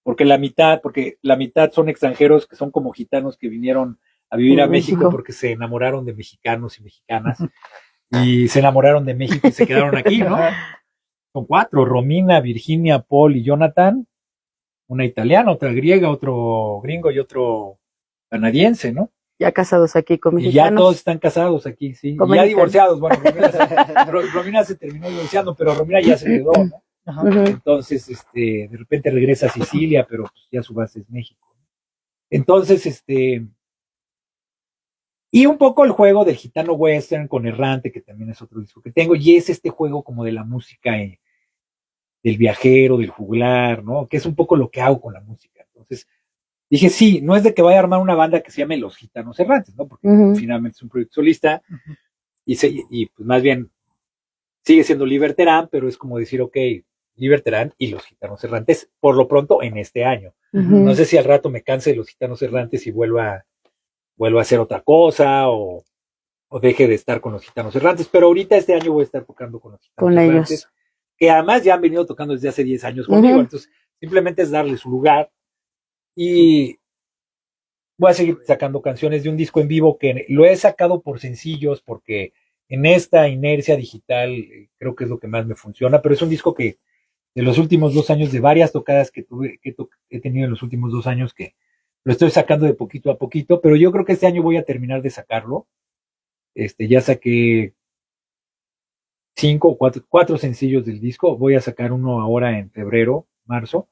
porque la mitad son extranjeros que son como gitanos que vinieron a vivir a México porque se enamoraron de mexicanos y mexicanas y se enamoraron de México y se quedaron aquí, ¿no? Son 4, Romina, Virginia, Paul y Jonathan, una italiana, otra griega, otro gringo y otro canadiense, ¿no? Ya casados aquí con Y ya todos mexicanos. están casados aquí, sí. Con Y ya mexicanos. divorciados. Bueno, Romina se terminó divorciando, pero Romina ya se quedó, ¿no? Ajá. Ujú. Entonces, de repente regresa a Sicilia, pero pues, ya su base es México. Entonces, y un poco el juego del gitano western con Errante, que también es otro disco que tengo, y es este juego como de la música, del viajero, del juglar, ¿no? Que es un poco lo que hago con la música. Entonces, dije, sí, no es de que vaya a armar una banda que se llame Los Gitanos Errantes, ¿no? Porque Ujú. finalmente es un proyecto solista, Ujú. y pues más bien sigue siendo Liberterán, pero es como decir, ok, Liberterán y Los Gitanos Errantes, por lo pronto en este año. Ujú. No sé si al rato me canse de Los Gitanos Errantes y vuelva a hacer otra cosa o deje de estar con Los Gitanos Errantes, pero ahorita este año voy a estar tocando con Los Gitanos Con Errantes, ellos. que además ya han venido tocando desde hace 10 años conmigo, Ujú. entonces simplemente es darle su lugar y voy a seguir sacando canciones de un disco en vivo que lo he sacado por sencillos porque en esta inercia digital creo que es lo que más me funciona, pero es un disco que de los últimos 2 años, de varias tocadas he tenido en los últimos 2 años, que lo estoy sacando de poquito a poquito, pero yo creo que este año voy a terminar de sacarlo. Ya saqué 4 sencillos del disco, voy a sacar uno ahora en febrero, marzo,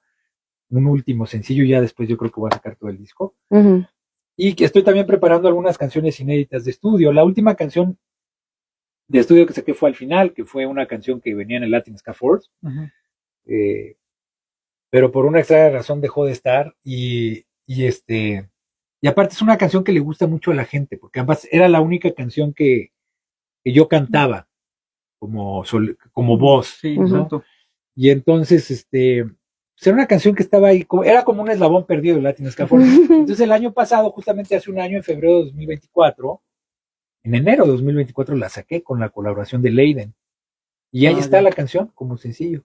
un último sencillo, y ya después yo creo que voy a sacar todo el disco. Ujú. Y que estoy también preparando algunas canciones inéditas de estudio. La última canción de estudio que saqué fue al final, que fue una canción que venía en el Latin Ska Force, Ujú. pero por una extraña razón dejó de estar y aparte es una canción que le gusta mucho a la gente, porque además era la única canción que yo cantaba como voz, Sí, Ujú. ¿no? exacto. Y entonces, pues era una canción que estaba ahí, era como un eslabón perdido de Latin Ska Force. Entonces el año pasado, justamente hace un año, en febrero de 2024, en enero de 2024 la saqué con la colaboración de Leiden. Y ahí está Ya. la canción como sencillo.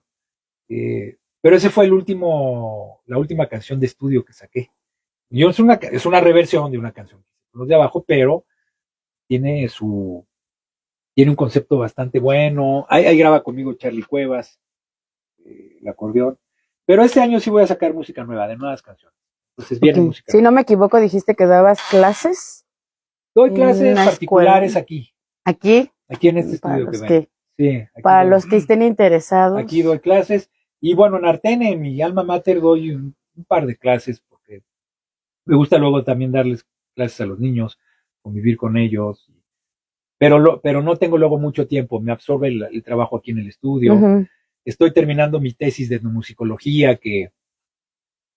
Pero ese fue la última canción de estudio que saqué. Yo es una reversión de una canción, los de abajo, pero tiene tiene un concepto bastante bueno. Ahí graba conmigo Charlie Cuevas, el acordeón. Pero este año sí voy a sacar música nueva, de nuevas canciones. Entonces viene Ok. música Si no nueva. me equivoco, dijiste que dabas clases Doy en clases una particulares escuela. aquí Aquí, en este para estudio que los ven. que, Sí, para los que estén interesados. aquí doy clases. Y bueno, en Artene, en mi alma mater, doy un par de clases, porque me gusta luego también darles clases a los niños, convivir con ellos. Pero no tengo luego mucho tiempo, me absorbe el trabajo aquí en el estudio. Ujú. Estoy terminando mi tesis de etnomusicología, que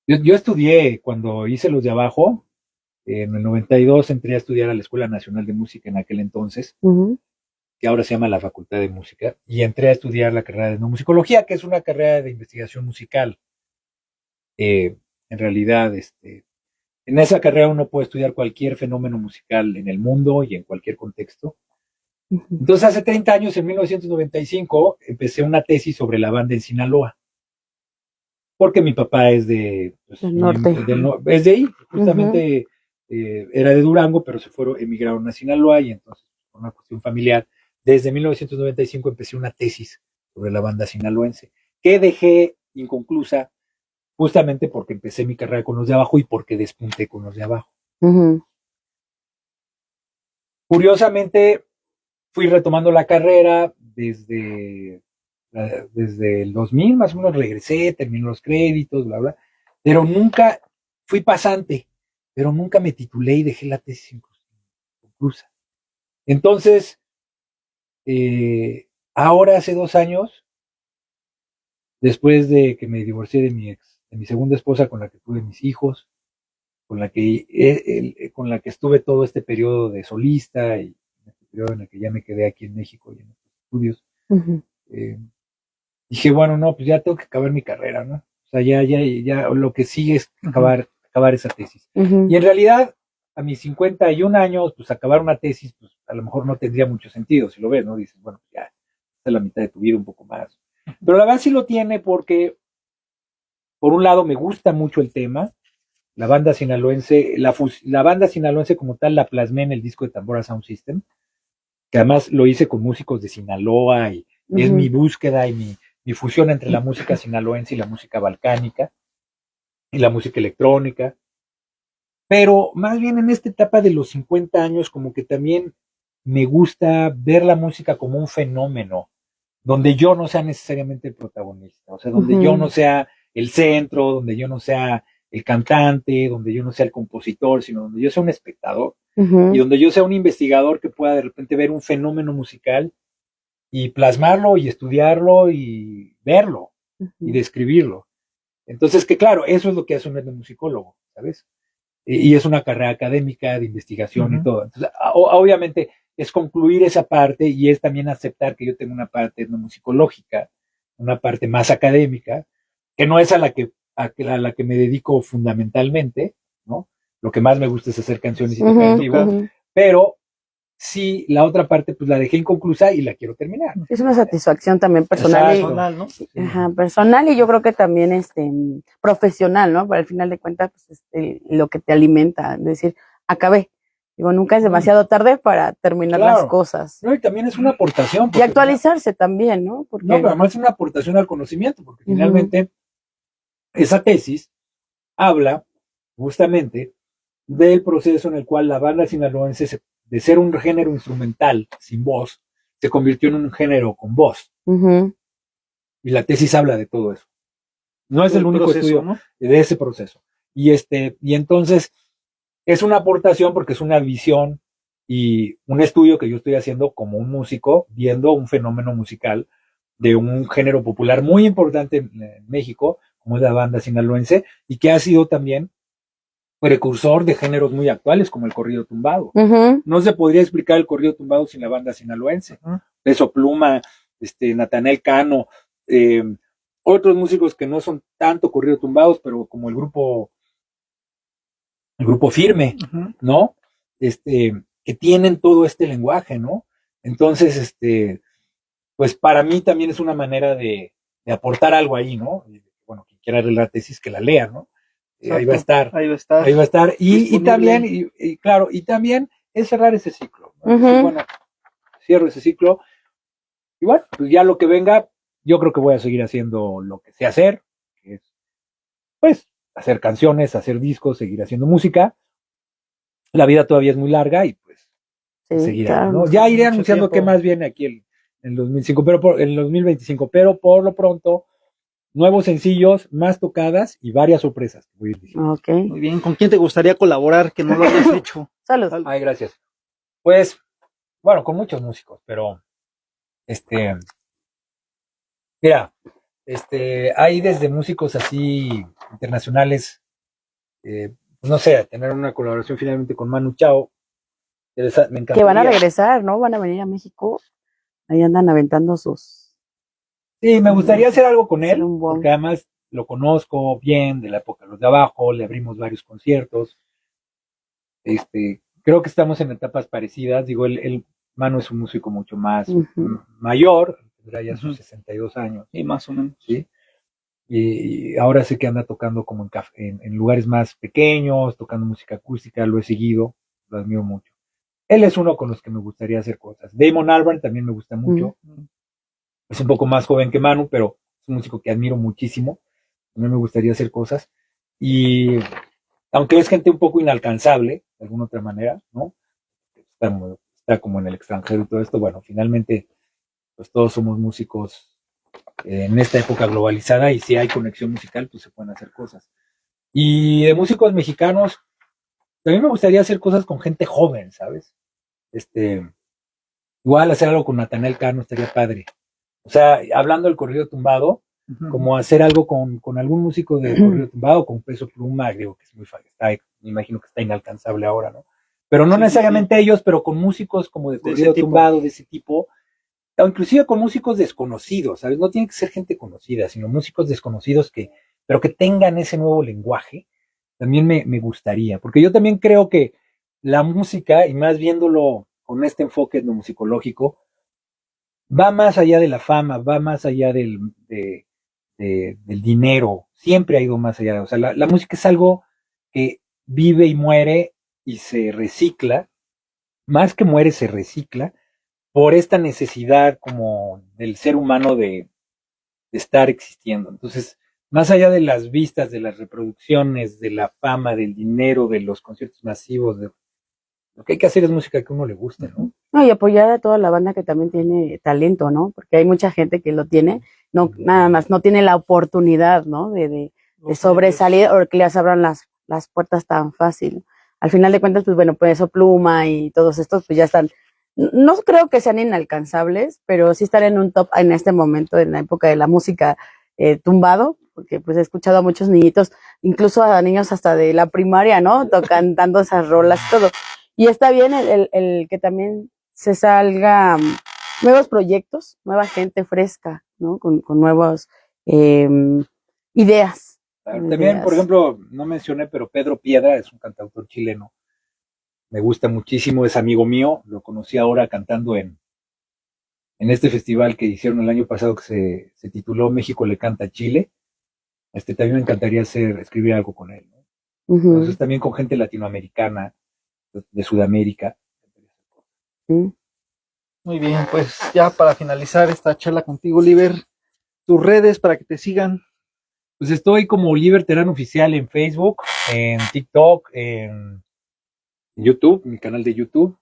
yo estudié cuando hice los de abajo. En el 92 entré a estudiar a la Escuela Nacional de Música en aquel entonces, Ujú. que ahora se llama la Facultad de Música, y entré a estudiar la carrera de etnomusicología, que es una carrera de investigación musical. En realidad, en esa carrera uno puede estudiar cualquier fenómeno musical en el mundo y en cualquier contexto. Ujú. Entonces, hace 30 años, en 1995, empecé una tesis sobre la banda en Sinaloa, porque mi papá es pues, Del norte. es de ahí, Ujú. justamente era de Durango, pero emigraron a Sinaloa, y entonces, por una cuestión familiar, desde 1995 empecé una tesis sobre la banda sinaloense, que dejé inconclusa justamente porque empecé mi carrera con los de abajo y porque despunté con los de abajo. Ujú. Curiosamente, fui retomando la carrera desde el 2000, más o menos regresé, terminé los créditos, bla, bla, pero nunca fui pasante, pero nunca me titulé y dejé la tesis inconclusa. Entonces, ahora hace 2 años, después de que me divorcié de mi ex de mi segunda esposa con la que tuve mis hijos, con la que estuve todo este periodo de solista y este periodo en el que ya me quedé aquí en México y en los estudios. Ujú. Dije, bueno, no, pues ya tengo que acabar mi carrera, ¿no? O sea, ya lo que sigue es acabar esa tesis. Ujú. Y en realidad, a mis 51 años, pues acabar una tesis, pues a lo mejor no tendría mucho sentido, si lo ves, ¿no? Dices, bueno, ya, esta es la mitad de tu vida, un poco más. Pero la verdad sí lo tiene porque, por un lado, me gusta mucho el tema. La banda sinaloense, la banda sinaloense como tal la plasmé en el disco de Tambora Sound System, que además lo hice con músicos de Sinaloa y es mi búsqueda y mi fusión entre la música sinaloense y la música balcánica y la música electrónica. Pero más bien en esta etapa de los 50 años, como que también me gusta ver la música como un fenómeno, donde yo no sea necesariamente el protagonista, o sea, donde yo no sea el centro, donde yo no sea el cantante, donde yo no sea el compositor, sino donde yo sea un espectador y donde yo sea un investigador que pueda de repente ver un fenómeno musical y plasmarlo y estudiarlo y verlo y describirlo. Entonces, que claro, eso es lo que hace un etnomusicólogo, ¿sabes? Y es una carrera académica de investigación y todo. Entonces, obviamente es concluir esa parte y es también aceptar que yo tengo una parte etnomusicológica, una parte más académica, que no es a la que me dedico fundamentalmente, ¿no? Lo que más me gusta es hacer canciones y tocar en vivo, pero sí, la otra parte pues la dejé inconclusa y la quiero terminar. Es una satisfacción también personal. Personal, ¿no? Ajá, personal y yo creo que también profesional, ¿no? Pero al final de cuentas, pues lo que te alimenta, es decir, acabé. Digo, nunca es demasiado tarde para terminar las cosas. No, y también es una aportación. Y actualizarse también, ¿no? Porque... No, pero además es una aportación al conocimiento, porque finalmente esa tesis habla justamente del proceso en el cual la banda sinaloense, de ser un género instrumental sin voz, se convirtió en un género con voz. Y la tesis habla de todo eso. No es el único proceso, estudio, ¿no?, de ese proceso. Y entonces es una aportación porque es una visión y un estudio que yo estoy haciendo como un músico, viendo un fenómeno musical de un género popular muy importante en México, como es la banda sinaloense, y que ha sido también precursor de géneros muy actuales como el corrido tumbado. No se podría explicar el corrido tumbado sin la banda sinaloense. Peso Pluma, Natanael Cano, otros músicos que no son tanto corrido tumbados, pero como el grupo Firme, ¿no? Que tienen todo este lenguaje, ¿no? Entonces, pues para mí también es una manera de aportar algo ahí, ¿no? Bueno, quien quiera leer la tesis que la lea, ¿no? Ahí va a estar. Ahí va a estar. Y también, y claro, y también es cerrar ese ciclo, ¿no? Entonces, bueno, cierro ese ciclo. Y bueno, pues ya lo que venga, yo creo que voy a seguir haciendo lo que sé hacer, que es, pues, hacer canciones, hacer discos, seguir haciendo música. La vida todavía es muy larga y pues seguirá, claro, ¿no? Ya iré anunciando qué más viene aquí en el 2005, en el 2025, pero por lo pronto nuevos sencillos, más tocadas y varias sorpresas. Okay. Muy bien. ¿Con quién te gustaría colaborar que no lo hayas hecho? Salud. Ay, gracias. Pues, bueno, con muchos músicos, pero mira, hay desde músicos así internacionales, no sé, tener una colaboración finalmente con Manu Chao. Me encantaría. Que van a regresar, ¿no? Van a venir a México. Ahí andan aventando sus... Sí, me gustaría hacer algo con él, porque además lo conozco bien de la época de Los de Abajo, le abrimos varios conciertos. Creo que estamos en etapas parecidas. Digo, el Manu es un músico mucho más mayor, tendrá ya sus 62 años. Sí, más o menos. Sí. Y ahora sé que anda tocando como en lugares más pequeños, tocando música acústica, lo he seguido, lo admiro mucho. Él es uno con los que me gustaría hacer cosas. Damon Albarn también me gusta mucho. Es un poco más joven que Manu, pero es un músico que admiro muchísimo. A mí me gustaría hacer cosas. Y aunque es gente un poco inalcanzable, de alguna otra manera, ¿no? Está como en el extranjero y todo esto. Bueno, finalmente, pues todos somos músicos en esta época globalizada y si hay conexión musical, pues se pueden hacer cosas. Y de músicos mexicanos, también me gustaría hacer cosas con gente joven, ¿sabes? Igual hacer algo con Natanael Cano estaría padre. O sea, hablando del corrido tumbado, como hacer algo con algún músico de corrido tumbado, con Peso Pluma, digo que es muy fácil, me imagino que está inalcanzable ahora, ¿no? Pero no necesariamente ellos, pero con músicos como de corrido tumbado, de ese tipo, o inclusive con músicos desconocidos, ¿sabes? No tiene que ser gente conocida, sino músicos desconocidos pero que tengan ese nuevo lenguaje, también me gustaría, porque yo también creo que la música, y más viéndolo con este enfoque etnomusicológico, va más allá de la fama, va más allá del dinero, siempre ha ido más allá. O sea, la música es algo que vive y muere y se recicla, más que muere, se recicla, por esta necesidad como del ser humano de estar existiendo. Entonces, más allá de las vistas, de las reproducciones, de la fama, del dinero, de los conciertos masivos, lo que hay que hacer es música que a uno le guste, ¿no? No, y apoyar a toda la banda que también tiene talento, ¿no? Porque hay mucha gente que lo tiene, no, nada más, no tiene la oportunidad, ¿no? De sobresalir o que les abran las puertas tan fácil. Al final de cuentas, pues bueno, Peso Pluma y todos estos, pues ya están, no creo que sean inalcanzables, pero sí están en un top en este momento, en la época de la música tumbado, porque pues he escuchado a muchos niñitos, incluso a niños hasta de la primaria, ¿no? Cantando esas rolas y todo. Y está bien el que también se salga nuevos proyectos, nueva gente fresca, ¿no? Con nuevas ideas. También, por ejemplo, no mencioné, pero Pedro Piedra es un cantautor chileno. Me gusta muchísimo, es amigo mío. Lo conocí ahora cantando en este festival que hicieron el año pasado que se tituló México le canta a Chile. También me encantaría escribir algo con él, ¿no? Entonces también con gente latinoamericana, de Sudamérica. Muy bien, pues ya para finalizar esta charla contigo, Liber, tus redes para que te sigan. Pues estoy como Liber Terán Oficial en Facebook, en TikTok, en YouTube, mi canal de YouTube,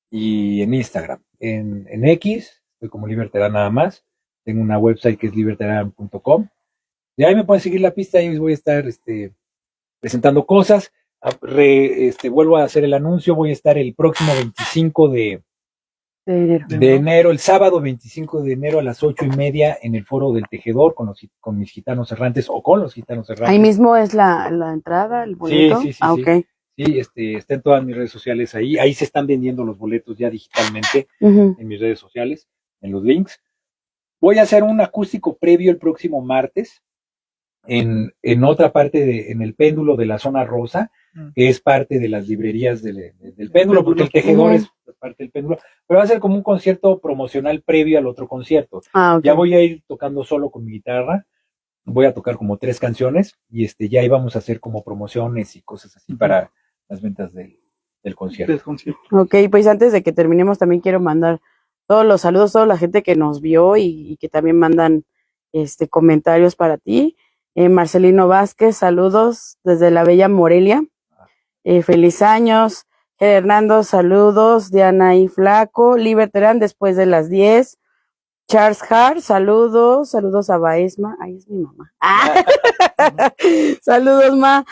y en Instagram. En X, estoy como Liber Terán nada más. Tengo una website que es liberterán.com. Y ahí me pueden seguir la pista, ahí voy a estar presentando cosas. Vuelvo a hacer el anuncio, voy a estar el próximo 25 de enero, el sábado 25 de enero a las 8:30 en el Foro del Tejedor con mis gitanos errantes o con los gitanos errantes. Ahí mismo es la entrada, el boleto. Sí. Okay. Sí, está en todas mis redes sociales ahí se están vendiendo los boletos ya digitalmente en mis redes sociales, en los links. Voy a hacer un acústico previo el próximo martes en otra parte en el péndulo de la zona rosa, que es parte de las librerías del péndulo, porque el Tejedor es parte del péndulo, pero va a ser como un concierto promocional previo al otro concierto. Okay. Ya voy a ir tocando solo con mi guitarra, voy a tocar como 3 canciones y ya íbamos a hacer como promociones y cosas así para las ventas del concierto. Ok, pues antes de que terminemos también quiero mandar todos los saludos a toda la gente que nos vio y que también mandan comentarios para ti. Marcelino Vázquez, saludos desde la bella Morelia. Feliz años. Hernando, saludos. Diana y Flaco. Liber Terán después de las 10. Charles Hart, saludos a Baesma. Ay, es mi mamá. Saludos, ma.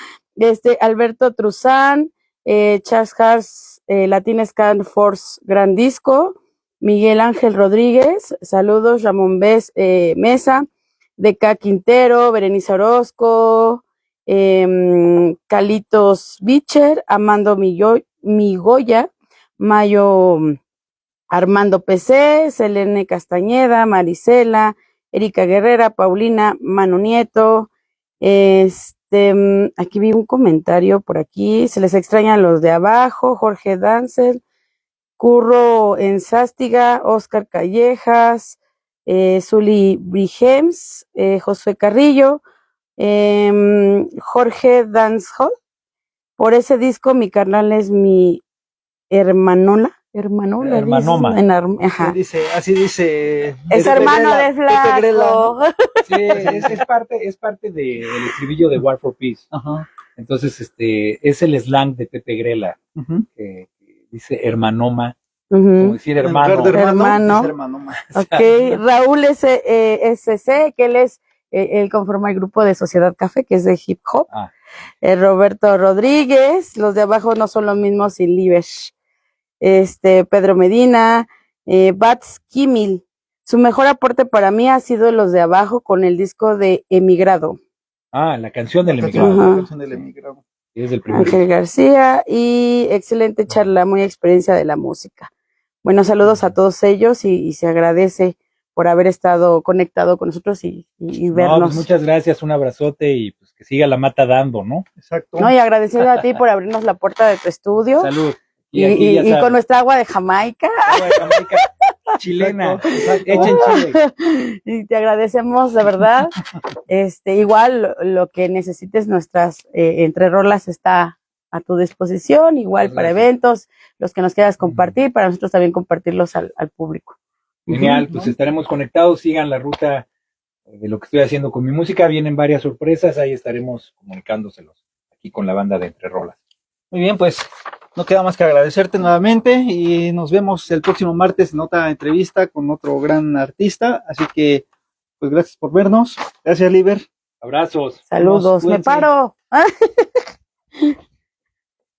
Alberto Truzán, Charles Hart, Latin Scan Force Gran Disco. Miguel Ángel Rodríguez, saludos. Ramón Mesa. Deca Quintero, Berenice Orozco, Calitos Bicher, Amando Migoya, Mayo Armando PC, Selene Castañeda, Marisela, Erika Guerrera, Paulina, Manu Nieto. Aquí vi un comentario por aquí, se les extrañan los de abajo, Jorge Dancer, Curro Enzástiga, Oscar Callejas, Zuli Brigems, Josué Carrillo, Jorge Dancehall. Por ese disco mi carnal es mi hermanoma. Así dice. Es hermano de Flaco. Sí, es parte del estribillo de War for Peace. Ajá. Entonces, es el slang de Pepe Grela, que dice hermanoma. Como decir hermano. Hermano. Ok, Raúl SC, que él conforma el grupo de Sociedad Café, que es de hip hop. Roberto Rodríguez, los de abajo no son los mismos sin Libesh. Pedro Medina, Bats Kimil, Su mejor aporte para mí ha sido Los de Abajo con el disco de Emigrado. Ah, la canción del La emigrado. Ajá. canción del emigrado. Es del primer Ángel García y excelente charla, muy experiencia de la música. Bueno, saludos a todos ellos y se agradece por haber estado conectado con nosotros y No, vernos. pues muchas gracias, un abrazote y pues que siga la mata dando, ¿no? Exacto. No, y agradeciendo a ti por abrirnos la puerta de tu estudio Salud. y, aquí ya y saben, con nuestra agua de Jamaica. agua de Jamaica chilena, Exacto. hecha en Chile. Y te agradecemos de verdad. Igual lo que necesites, nuestras entre rolas está a tu disposición, igual Muchas para gracias. eventos, los que nos quieras compartir, para nosotros también compartirlos al público. Genial, Ujú, pues ¿no? estaremos conectados, sigan la ruta de lo que estoy haciendo con mi música, vienen varias sorpresas, ahí estaremos comunicándoselos aquí con la banda de Entre Rolas. Muy bien, pues no queda más que agradecerte nuevamente y nos vemos el próximo martes en otra entrevista con otro gran artista. Así que, pues gracias por vernos. Gracias, Liber. Abrazos. Saludos, me Cuídense. paro.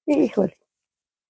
Híjole.